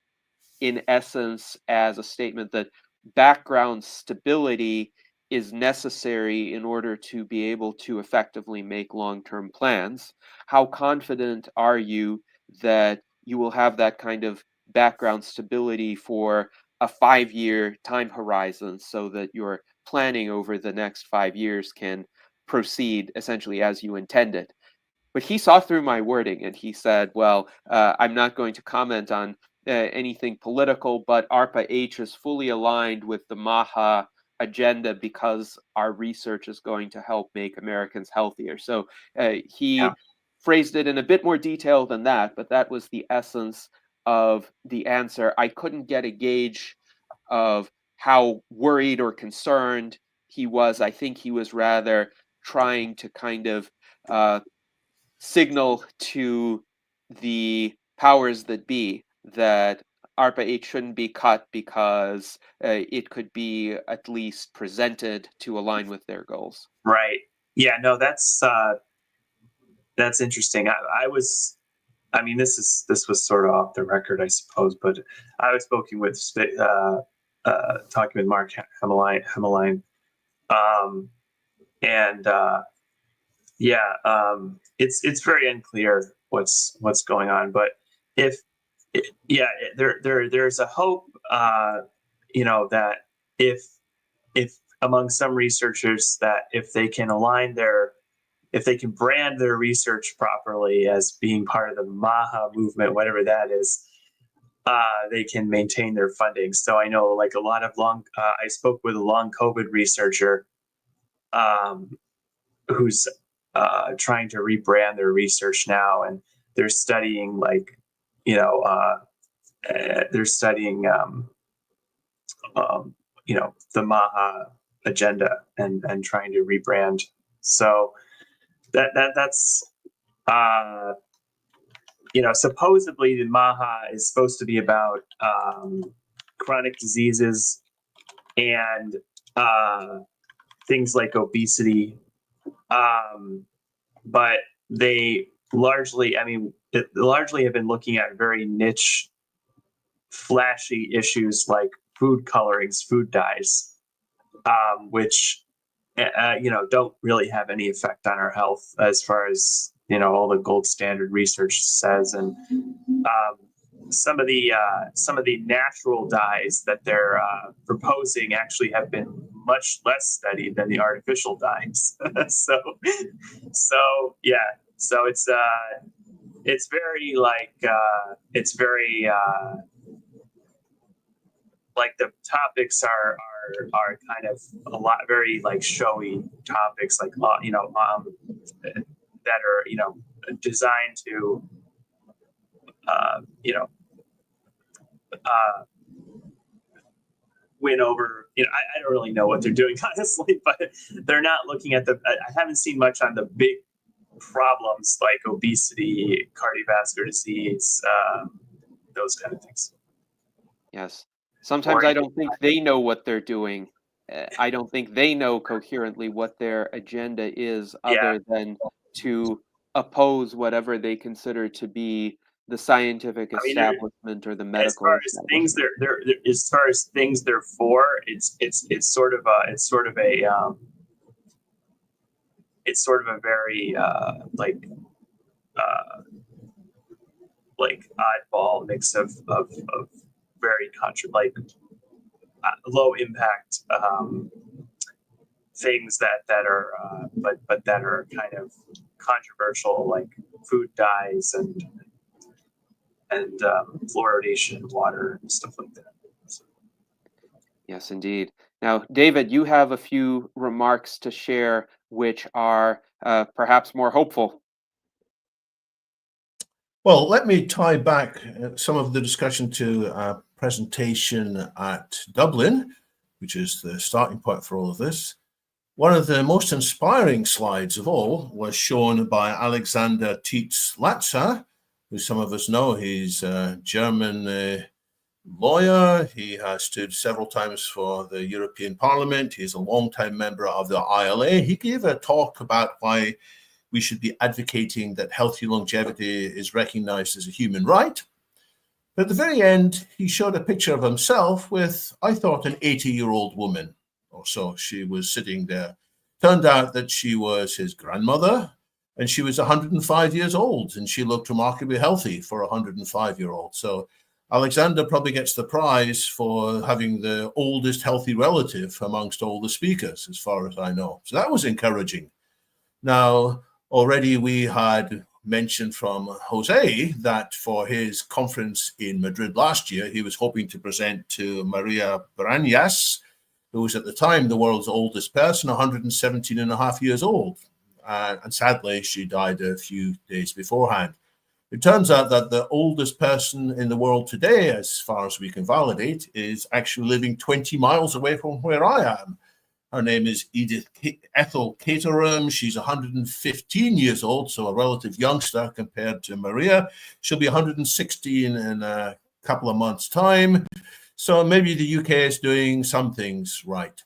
in essence as a statement that background stability is necessary in order to be able to effectively make long-term plans. How confident are you that you will have that kind of background stability for a 5-year time horizon so that your planning over the next 5 years can proceed essentially as you intended? But he saw through my wording and he said, well, I'm not going to comment on anything political, but ARPA-H is fully aligned with the MAHA agenda because our research is going to help make Americans healthier. So he phrased it in a bit more detail than that, but that was the essence of the answer. I couldn't get a gauge of how worried or concerned he was. I think he was rather trying to kind of signal to the powers that be that ARPA 8 shouldn't be cut because it could be at least presented to align with their goals. Right. Yeah. No, that's interesting. I mean, this was sort of off the record, I suppose, but I was talking with Mark Hemmeline, and it's very unclear what's going on. But there's a hope, that if among some researchers that if they can brand their research properly as being part of the MAHA movement, whatever that is, they can maintain their funding. So I know like a lot of I spoke with a long COVID researcher who's trying to rebrand their research now, and they're studying the MAHA agenda and trying to rebrand. So that's supposedly the MAHA is supposed to be about chronic diseases and things like obesity, but they largely have been looking at very niche, flashy issues like food colorings, food dyes, which don't really have any effect on our health as far as all the gold standard research says. And some of the natural dyes that they're proposing actually have been much less studied than the artificial dyes. so it's very like the topics are kind of a lot very like showy topics, like that are designed to win over. I don't really know what they're doing honestly, but they're not looking at I haven't seen much on the big problems like obesity, cardiovascular disease, those kind of things. Yes. Sometimes I don't think they know what they're doing. I don't think they know coherently what their agenda is, other than to oppose whatever they consider to be the scientific establishment or the medical. As far as things they're for, it's sort of a very like oddball mix of very low impact things that are but that are kind of controversial, like food dyes and fluoridation of water and stuff like that. So. Yes, indeed. Now, David, you have a few remarks to share which are perhaps more hopeful. Well, let me tie back some of the discussion to a presentation at Dublin, which is the starting point for all of this. One of the most inspiring slides of all was shown by Alexander Tietz-Latzer, who some of us know. He's a German lawyer. He has stood several times for the European Parliament. He's a longtime member of the ILA. He gave a talk about why we should be advocating that healthy longevity is recognized as a human right. But at the very end, he showed a picture of himself with, I thought, an 80-year-old woman or so. She was sitting there. Turned out that she was his grandmother, and she was 105 years old, and she looked remarkably healthy for a 105-year-old. So Alexander probably gets the prize for having the oldest healthy relative amongst all the speakers, as far as I know. So that was encouraging. Now, already we had mentioned from Jose that for his conference in Madrid last year, he was hoping to present to Maria Brañas, who was at the time the world's oldest person, 117 and a half years old. And sadly, she died a few days beforehand. It turns out that the oldest person in the world today, as far as we can validate, is actually living 20 miles away from where I am. Her name is Edith Ethel Caterham. She's 115 years old, so a relative youngster compared to Maria. She'll be 116 in a couple of months' time. So maybe the UK is doing some things right.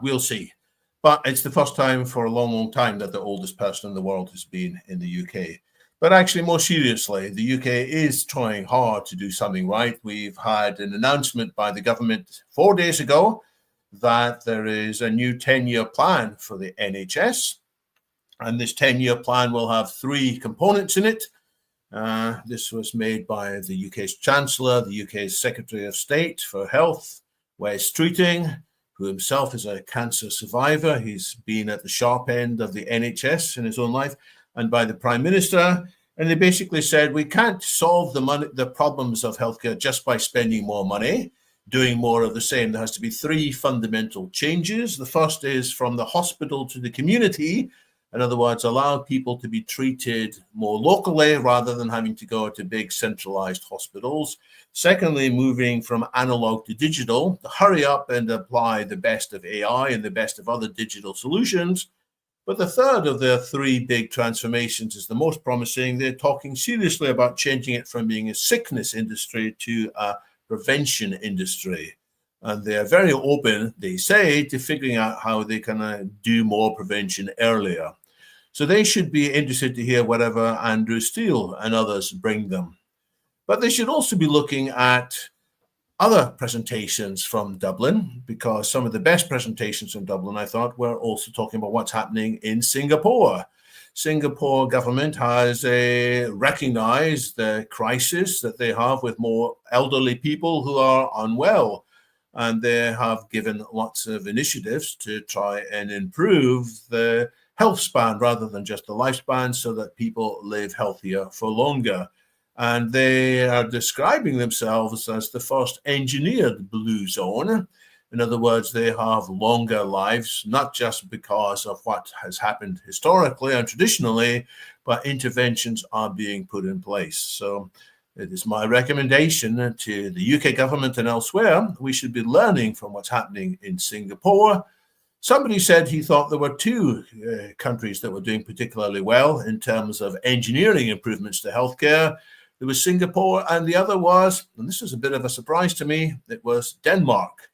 We'll see. But it's the first time for a long, long time that the oldest person in the world has been in the UK. But actually, more seriously, the UK is trying hard to do something right. We've had an announcement by the government 4 days ago that there is a new 10-year plan for the NHS. And this 10-year plan will have 3 components in it. This was made by the UK's Chancellor, the UK's Secretary of State for Health, Wes Streeting, who himself is a cancer survivor. He's been at the sharp end of the NHS in his own life, and by the Prime Minister. And they basically said, we can't solve the problems of healthcare just by spending more money, doing more of the same. There has to be 3 fundamental changes. The first is from the hospital to the community. In other words, allow people to be treated more locally rather than having to go to big centralized hospitals. Secondly, moving from analog to digital, to hurry up and apply the best of AI and the best of other digital solutions. But the third of the 3 big transformations is the most promising. They're talking seriously about changing it from being a sickness industry to a prevention industry. And they are very open, they say, to figuring out how they can do more prevention earlier. So they should be interested to hear whatever Andrew Steele and others bring them. But they should also be looking at other presentations from Dublin, because some of the best presentations from Dublin, I thought, were also talking about what's happening in Singapore. Singapore government has recognized the crisis that they have with more elderly people who are unwell. And they have given lots of initiatives to try and improve the health span rather than just the lifespan, so that people live healthier for longer. And they are describing themselves as the first engineered blue zone. In other words, they have longer lives, not just because of what has happened historically and traditionally, but interventions are being put in place. So it is my recommendation to the UK government and elsewhere, we should be learning from what's happening in Singapore. Somebody said he thought there were 2 countries that were doing particularly well in terms of engineering improvements to healthcare. There was Singapore, and the other was, and this was a bit of a surprise to me, it was Denmark.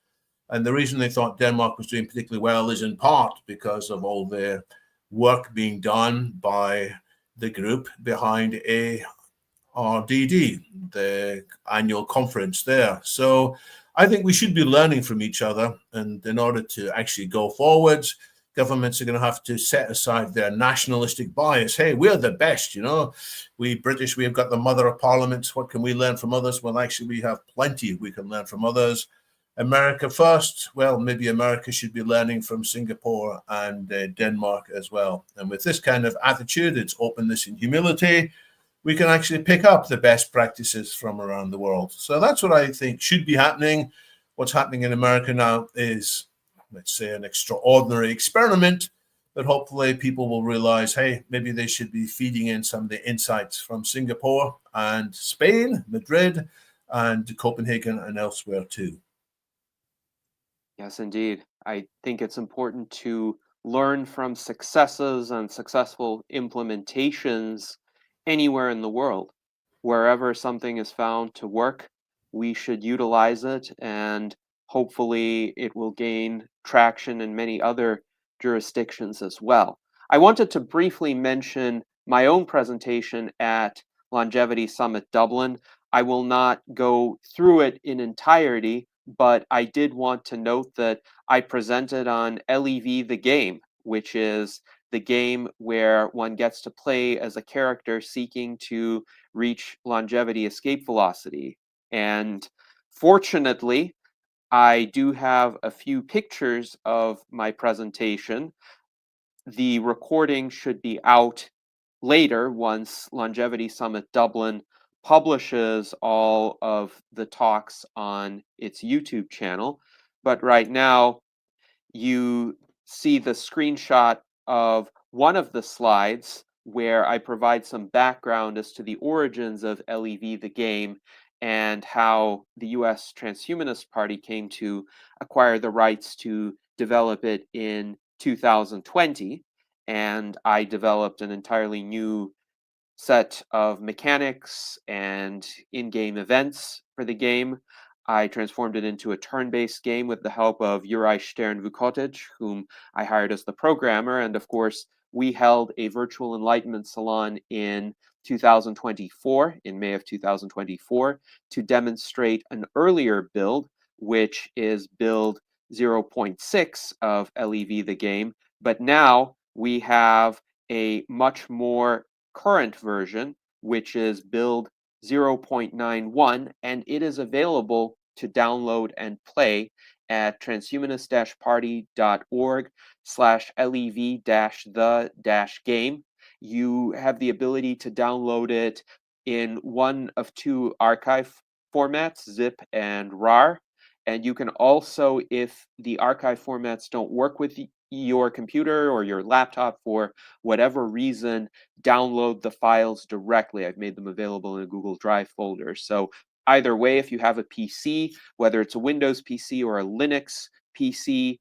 And the reason they thought Denmark was doing particularly well is in part because of all the work being done by the group behind RDD, the annual conference there. So I think we should be learning from each other. And in order to actually go forwards, governments are going to have to set aside their nationalistic bias. Hey, we're the best, you know. We British, we've got the mother of parliaments. What can we learn from others? Well, actually, we have plenty we can learn from others. America first. Well, maybe America should be learning from Singapore and Denmark as well. And with this kind of attitude, its openness and humility, we can actually pick up the best practices from around the world. So that's what I think should be happening. What's happening in America now is, let's say, an extraordinary experiment, but hopefully people will realize, hey, maybe they should be feeding in some of the insights from Singapore and Spain, Madrid, and Copenhagen and elsewhere too. Yes, indeed. I think it's important to learn from successes and successful implementations anywhere in the world. Wherever something is found to work, we should utilize it, and hopefully it will gain traction in many other jurisdictions as well. I wanted to briefly mention my own presentation at Longevity Summit Dublin. I will not go through it in entirety, but I did want to note that I presented on LEV the game, which is the game where one gets to play as a character seeking to reach longevity escape velocity. And fortunately, I do have a few pictures of my presentation. The recording should be out later once Longevity Summit Dublin publishes all of the talks on its YouTube channel. But right now, you see the screenshot of one of the slides where I provide some background as to the origins of LEV the game and how the US Transhumanist Party came to acquire the rights to develop it in 2020. And I developed an entirely new set of mechanics and in-game events for the game. I transformed it into a turn-based game with the help of Juraj Stern-Vukotic, whom I hired as the programmer. And of course, we held a virtual enlightenment salon in 2024, in May of 2024, to demonstrate an earlier build, which is build 0.6 of LEV the game. But now we have a much more current version, which is build 0.91, and it is available to download and play at transhumanist-party.org/lev-the-game. You have the ability to download it in one of two archive formats, zip and rar. And you can also, if the archive formats don't work with your computer or your laptop for whatever reason, download the files directly. I've made them available in a Google Drive folder. So either way, if you have a PC, whether it's a Windows PC or a Linux PC,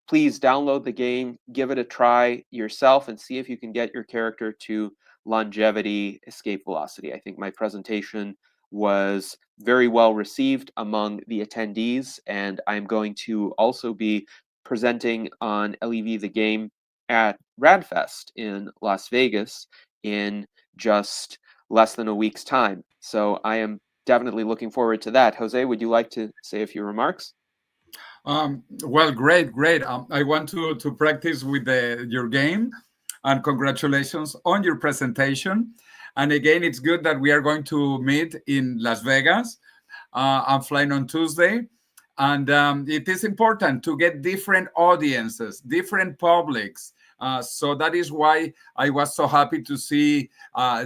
please download the game, give it a try yourself, and see if you can get your character to longevity escape velocity. I think my presentation was very well received among the attendees, and I'm going to also be presenting on LEV the game at RADFest in Las Vegas in just less than a week's time. So I am definitely looking forward to that. Jose, would you like to say a few remarks? Well, great. I want to practice with your game, and congratulations on your presentation. And again, it's good that we are going to meet in Las Vegas. I'm flying on Tuesday, and it is important to get different audiences, different publics. So that is why I was so happy to see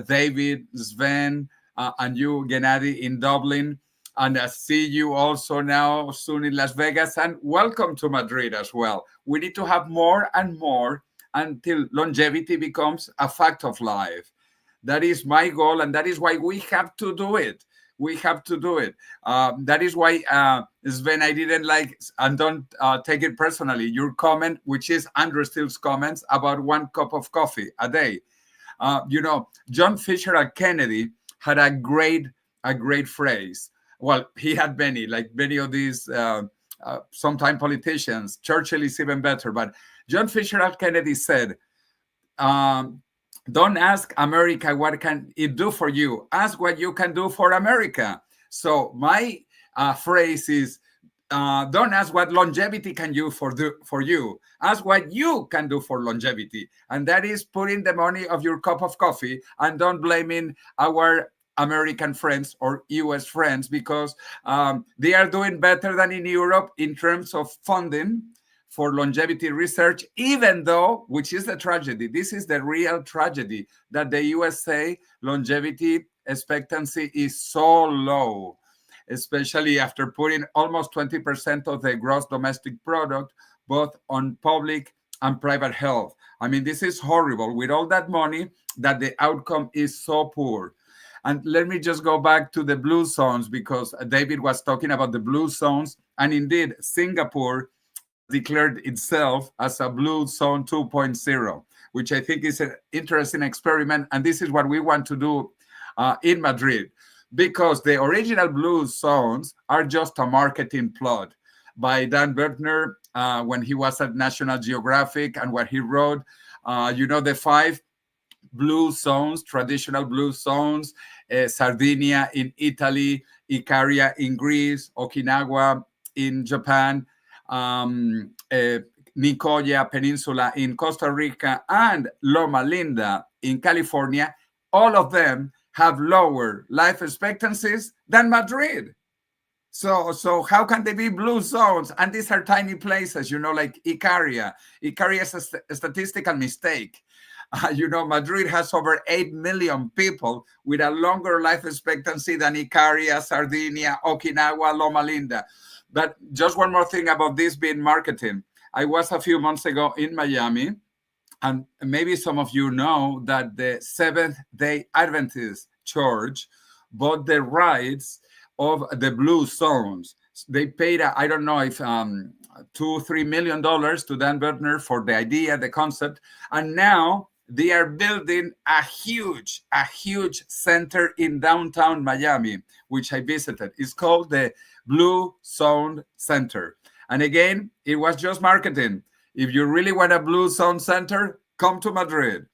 David, Sven, and you, Gennady, in Dublin. And I see you also now soon in Las Vegas, and welcome to Madrid as well. We need to have more and more until longevity becomes a fact of life. That is my goal, and that is why we have to do it. We have to do it. That is why, Sven, I didn't like, and don't take it personally, your comment, which is Andrew Steele's comments about 1 cup of coffee a day. John Fitzgerald Kennedy had a great phrase. Well, he had many, like many of these sometime politicians. Churchill is even better. But John Fitzgerald Kennedy said, don't ask America what can it do for you. Ask what you can do for America. So my phrase is, don't ask what longevity can do for you. Ask what you can do for longevity. And that is putting the money of your cup of coffee, and don't blaming our American friends or US friends, because they are doing better than in Europe in terms of funding for longevity research, even though, which is the tragedy, this is the real tragedy, that the USA longevity expectancy is so low, especially after putting almost 20% of the gross domestic product both on public and private health. I mean, this is horrible with all that money, that the outcome is so poor. And let me just go back to the blue zones, because David was talking about the blue zones. And indeed, Singapore declared itself as a blue zone 2.0, which I think is an interesting experiment. And this is what we want to do in Madrid, because the original blue zones are just a marketing plot by Dan Bertner when he was at National Geographic, and what he wrote, the 5 blue zones, traditional blue zones, Sardinia in Italy, Icaria in Greece, Okinawa in Japan, Nicoya Peninsula in Costa Rica, and Loma Linda in California. All of them have lower life expectancies than Madrid. So how can they be blue zones? And these are tiny places, like Icaria. Icaria is a statistical mistake. Madrid has over 8 million people with a longer life expectancy than Icaria, Sardinia, Okinawa, Loma Linda. But just one more thing about this being marketing. I was a few months ago in Miami, and maybe some of you know that the Seventh-day Adventist Church bought the rights of the blue zones. They paid, I don't know if $2-3 million to Dan Bertner for the idea, the concept, and now they are building a huge center in downtown Miami, which I visited. It's called the Blue Zone Center. And again, it was just marketing. If you really want a Blue Zone Center, come to Madrid.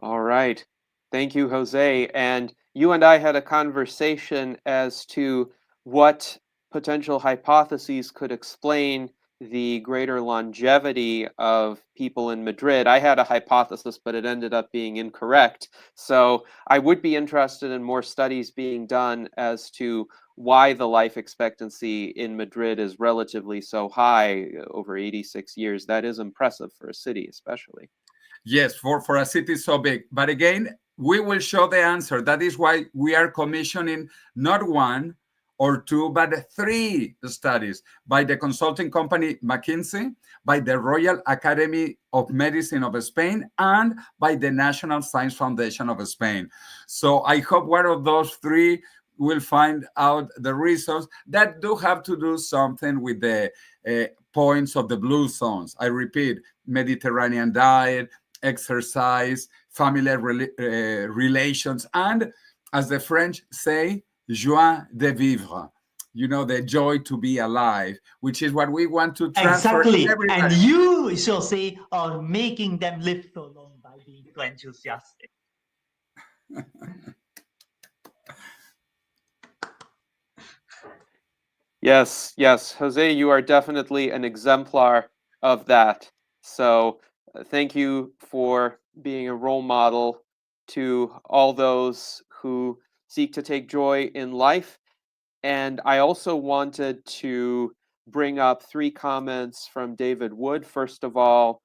All right. Thank you, Jose. And you and I had a conversation as to what potential hypotheses could explain the greater longevity of people in Madrid. I had a hypothesis, but it ended up being incorrect. So I would be interested in more studies being done as to why the life expectancy in Madrid is relatively so high, over 86 years. That is impressive for a city, especially. Yes, for a city so big. But again, we will show the answer. That is why we are commissioning not one or two, but 3 studies by the consulting company McKinsey, by the Royal Academy of Medicine of Spain, and by the National Science Foundation of Spain. So I hope one of those 3 will find out the results that do have to do something with the points of the blue zones. I repeat, Mediterranean diet, exercise, family relations, and as the French say, joie de vivre, the joy to be alive, which is what we want to transfer. Exactly. Everybody. And you, Jose, are making them live so long by being so enthusiastic. Yes, Jose, you are definitely an exemplar of that. So thank you for being a role model to all those who seek to take joy in life. And I also wanted to bring up 3 comments from David Wood. First of all,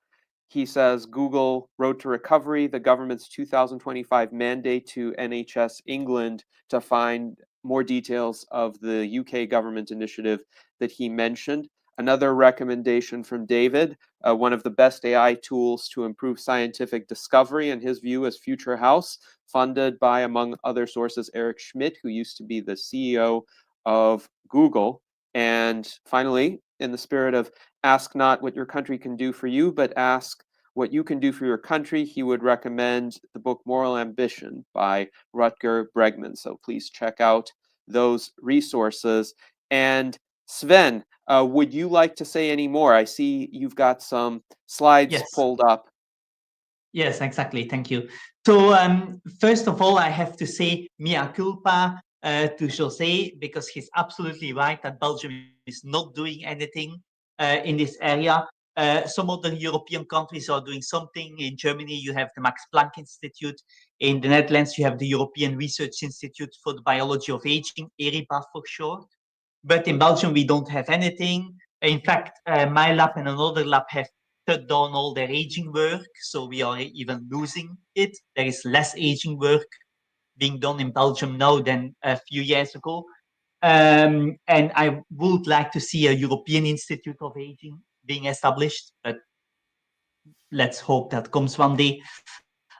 he says, Google Road to Recovery, the government's 2025 mandate to NHS England to find more details of the UK government initiative that he mentioned. Another recommendation from David, one of the best AI tools to improve scientific discovery, in his view, is Future House, funded by, among other sources, Eric Schmidt, who used to be the CEO of Google. And finally, in the spirit of ask not what your country can do for you, but ask what you can do for your country, he would recommend the book Moral Ambition by Rutger Bregman. So please check out those resources. And Sven, would you like to say any more? I see you've got some slides pulled up. Yes, exactly. Thank you. So first of all, I have to say mea culpa to Jose, because he's absolutely right that Belgium is not doing anything in this area. Some other European countries are doing something. In Germany, you have the Max Planck Institute. In the Netherlands, you have the European Research Institute for the Biology of Aging, ERIBA for short. But in Belgium, we don't have anything. In fact, my lab and another lab have shut down all their aging work, so we are even losing it. There is less aging work being done in Belgium now than a few years ago. And I would like to see a European Institute of Aging being established, but let's hope that comes one day.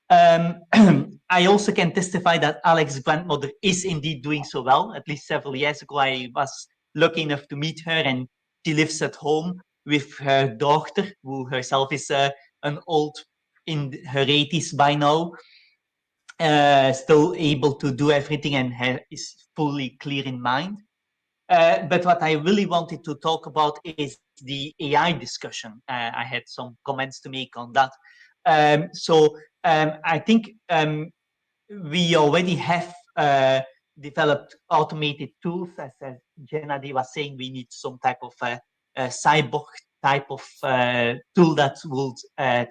I also can testify that Alex's grandmother is indeed doing so well. At least several years ago, I was lucky enough to meet her, and she lives at home with her daughter, who herself is an old, in her 80s by now, still able to do everything and is fully clear in mind. But what I really wanted to talk about is the AI discussion. I had some comments to make on that. I think we already have developed automated tools. As Gennady was saying, we need some type of cyborg type of tool that will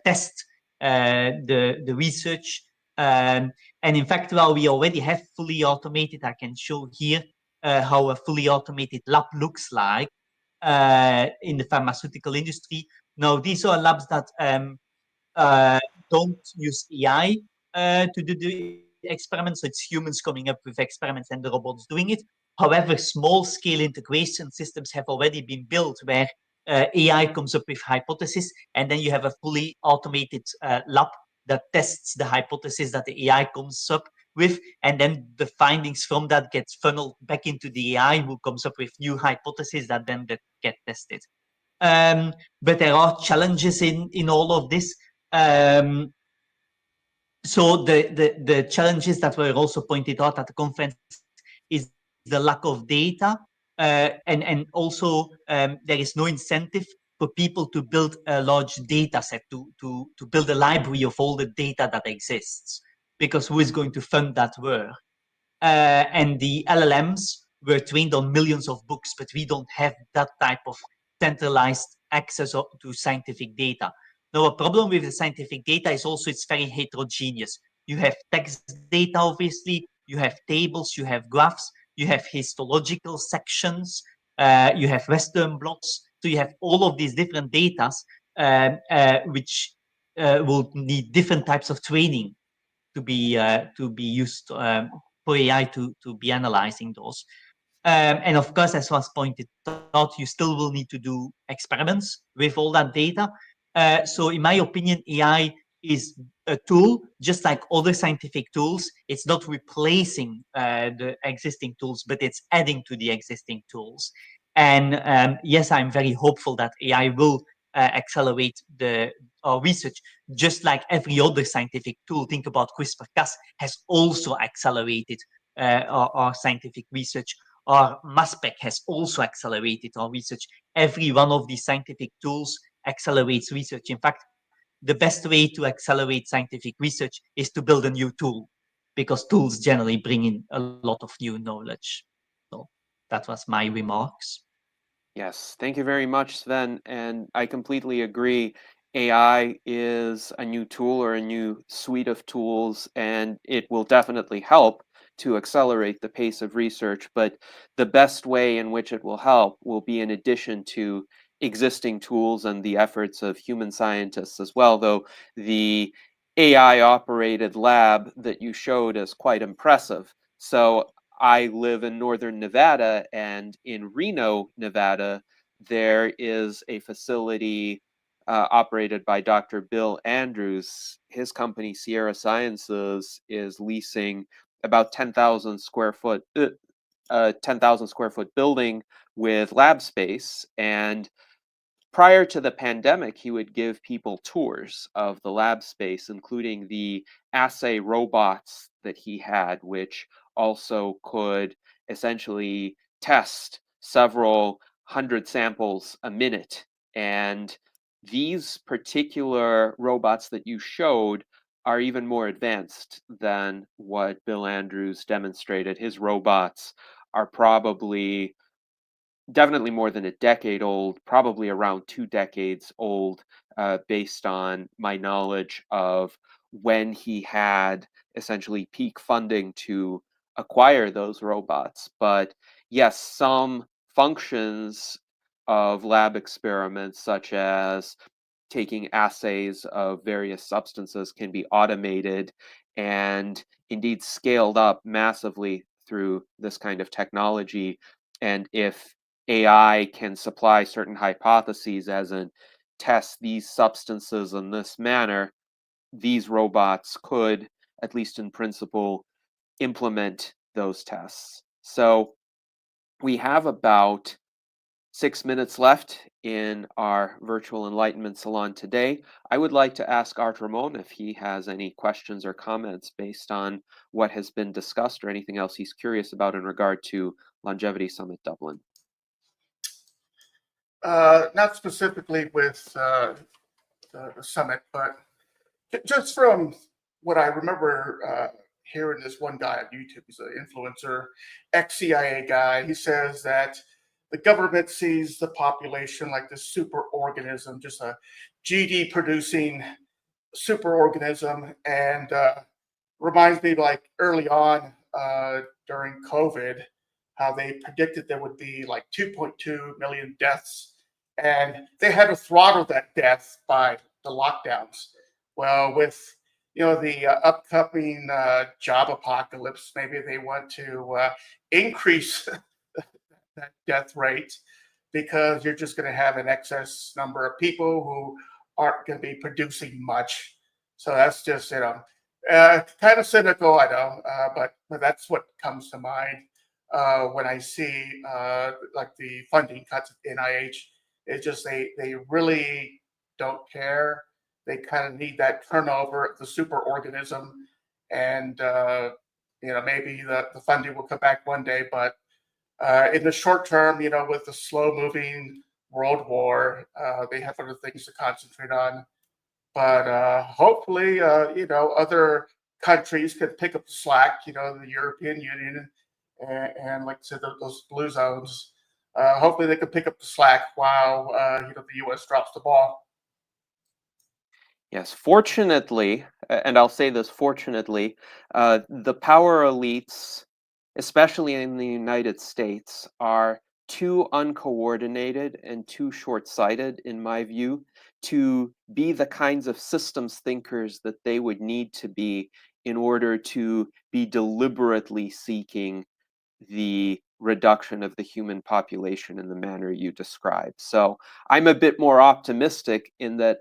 test the research. And in fact, while we already have fully automated, I can show here how a fully automated lab looks like in the pharmaceutical industry. Now, these are labs that don't use AI to do the experiments. So it's humans coming up with experiments and the robots doing it. However, small-scale integration systems have already been built where AI comes up with hypotheses, and then you have a fully automated lab that tests the hypothesis that the AI comes up with, and then the findings from that gets funneled back into the AI, who comes up with new hypotheses that then get tested. But there are challenges in all of this. So the challenges that were also pointed out at the conference is the lack of data, and also there is no incentive for people to build a large data set, to build a library of all the data that exists, because who is going to fund that work? And the LLMs were trained on millions of books, but we don't have that type of centralized access to scientific data. Now, a problem with the scientific data is also it's very heterogeneous. You have text data, obviously, you have tables, you have graphs, you have histological sections, you have Western blots. So you have all of these different data, which will need different types of training to be used for AI to be analyzing those. And of course, as was pointed out, you still will need to do experiments with all that data. So in my opinion, AI is a tool, just like other scientific tools. It's not replacing the existing tools, but it's adding to the existing tools. And yes, I'm very hopeful that AI will accelerate our research, just like every other scientific tool. Think about CRISPR-Cas has also accelerated our scientific research. Our MassSpec has also accelerated our research. Every one of these scientific tools accelerates research. In fact, the best way to accelerate scientific research is to build a new tool, because tools generally bring in a lot of new knowledge. So that was my remarks. Yes, thank you very much, Sven. And I completely agree. AI is a new tool or a new suite of tools, and it will definitely help to accelerate the pace of research. But the best way in which it will help will be in addition to existing tools and the efforts of human scientists as well, though the AI-operated lab that you showed is quite impressive. So I live in northern Nevada, and in Reno, Nevada, there is a facility operated by Dr. Bill Andrews. His company, Sierra Sciences, is leasing about 10,000 square foot building with lab space. And prior to the pandemic, he would give people tours of the lab space, including the assay robots that he had, which also could essentially test several hundred samples a minute. And these particular robots that you showed are even more advanced than what Bill Andrews demonstrated. His robots are definitely more than a decade old, probably around 2 decades old, based on my knowledge of when he had essentially peak funding to acquire those robots. But yes, some functions of lab experiments, such as taking assays of various substances, can be automated and indeed scaled up massively through this kind of technology. And if AI can supply certain hypotheses, as in test these substances in this manner, these robots could, at least in principle, implement those tests. So we have about 6 minutes left in our virtual enlightenment salon today. I would like to ask Art Ramon if he has any questions or comments based on what has been discussed or anything else he's curious about in regard to Longevity Summit Dublin. Not specifically with the summit, but just from what I remember hearing this one guy on YouTube, he's an influencer, ex-CIA guy. He says that the government sees the population like this super organism, just a GD producing super organism, and reminds me like early on during COVID, how they predicted there would be like 2.2 million deaths, and they had to throttle that death by the lockdowns. Well, with the upcoming job apocalypse, maybe they want to increase that death rate, because you're just going to have an excess number of people who aren't going to be producing much. So that's just kind of cynical, I know, but that's what comes to mind when I see like the funding cuts at NIH. It's just they really don't care, they kind of need that turnover of the superorganism, and maybe the funding will come back one day, but in the short term, with the slow-moving world war, they have other things to concentrate on. But hopefully, other countries could pick up the slack. The European Union and like I said, those blue zones. Hopefully, they could pick up the slack while the U.S. drops the ball. Yes, fortunately, and I'll say this fortunately, the power elites, especially in the United States, are too uncoordinated and too short-sighted, in my view, to be the kinds of systems thinkers that they would need to be in order to be deliberately seeking the reduction of the human population in the manner you described. So I'm a bit more optimistic in that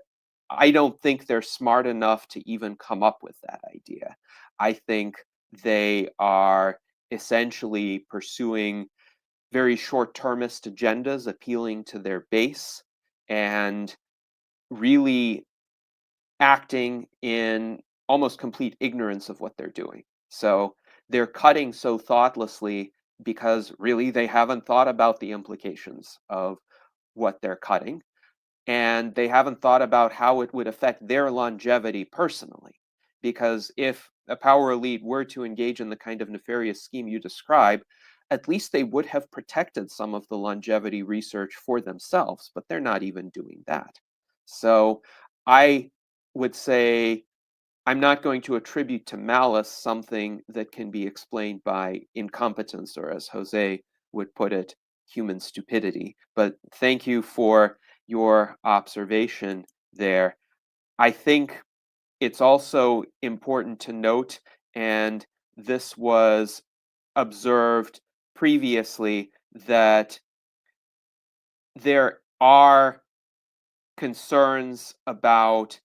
I don't think they're smart enough to even come up with that idea. I think they are essentially pursuing very short-termist agendas, appealing to their base, and really acting in almost complete ignorance of what they're doing. So they're cutting so thoughtlessly because really they haven't thought about the implications of what they're cutting, and they haven't thought about how it would affect their longevity personally. Because if a power elite were to engage in the kind of nefarious scheme you describe, at least they would have protected some of the longevity research for themselves, but they're not even doing that. So I would say I'm not going to attribute to malice something that can be explained by incompetence, or as Jose would put it, human stupidity. But thank you for your observation there. I think it's also important to note, and this was observed previously, that there are concerns about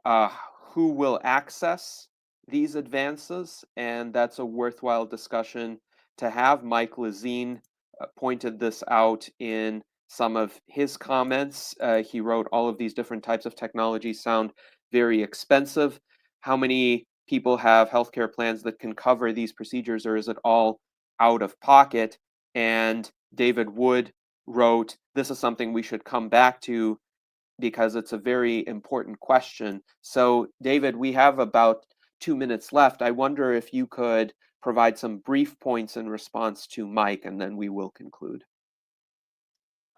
who will access these advances, and that's a worthwhile discussion to have. Mike Lazine pointed this out in some of his comments. He wrote, all of these different types of technology sound very expensive. How many people have healthcare plans that can cover these procedures, or is it all out of pocket? And David Wood wrote, this is something we should come back to because it's a very important question. So, David, we have about 2 minutes left. I wonder if you could provide some brief points in response to Mike, and then we will conclude.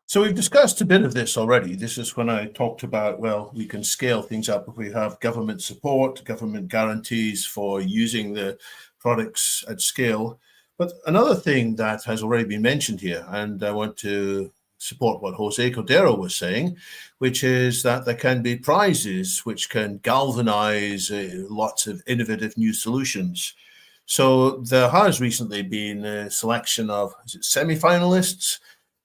So we've discussed a bit of this already. This is when I talked about, well, we can scale things up if we have government support, government guarantees for using the products at scale. But another thing that has already been mentioned here, and I want to support what Jose Cordero was saying, which is that there can be prizes which can galvanize lots of innovative new solutions. So there has recently been a selection of semi-finalists.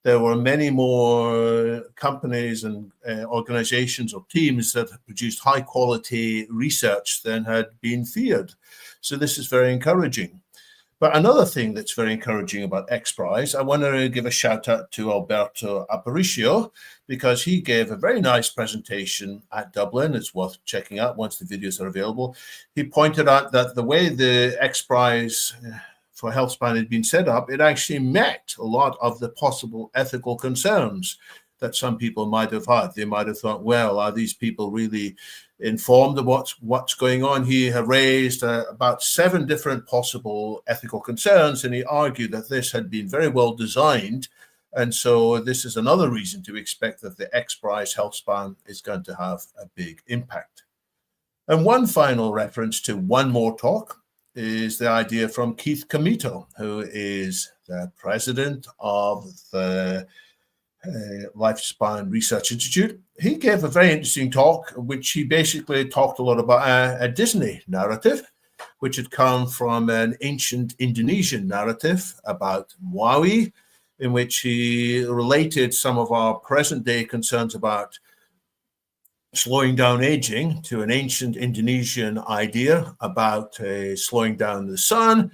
There were many more companies and organizations or teams that have produced high quality research than had been feared. So this is very encouraging. But another thing that's very encouraging about X Prize, I want to give a shout out to Alberto Aparicio, because he gave a very nice presentation at Dublin. It's worth checking out once the videos are available. He pointed out that the way the X Prize for HealthSpan had been set up, it actually met a lot of the possible ethical concerns that some people might have had. They might have thought, well, are these people really informed of what's going on? He had raised about 7 different possible ethical concerns, and he argued that this had been very well designed. And so this is another reason to expect that the X Prize HealthSpan is going to have a big impact. And one final reference to one more talk is the idea from Keith Comito, who is the president of the Lifespan Research Institute. He gave a very interesting talk, which he basically talked a lot about a Disney narrative, which had come from an ancient Indonesian narrative about Maui, in which he related some of our present day concerns about slowing down aging to an ancient Indonesian idea about slowing down the sun.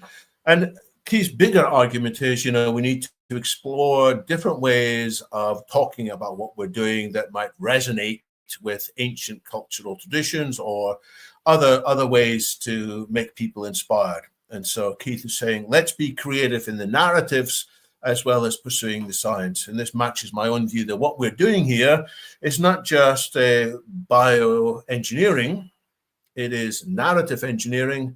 And Keith's bigger argument is, we need to explore different ways of talking about what we're doing that might resonate with ancient cultural traditions or other ways to make people inspired. And so Keith is saying, let's be creative in the narratives as well as pursuing the science. And this matches my own view that what we're doing here is not just bioengineering, it is narrative engineering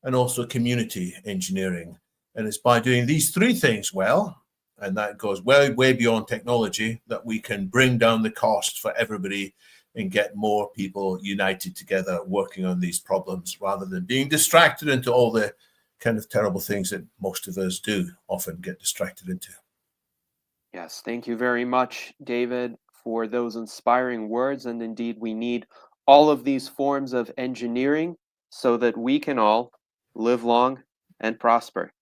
and also community engineering. And it's by doing these three things well, and that goes way, way beyond technology, that we can bring down the cost for everybody and get more people united together working on these problems rather than being distracted into all the kind of terrible things that most of us do often get distracted into. Yes, thank you very much, David, for those inspiring words. And indeed, we need all of these forms of engineering so that we can all live long and prosper.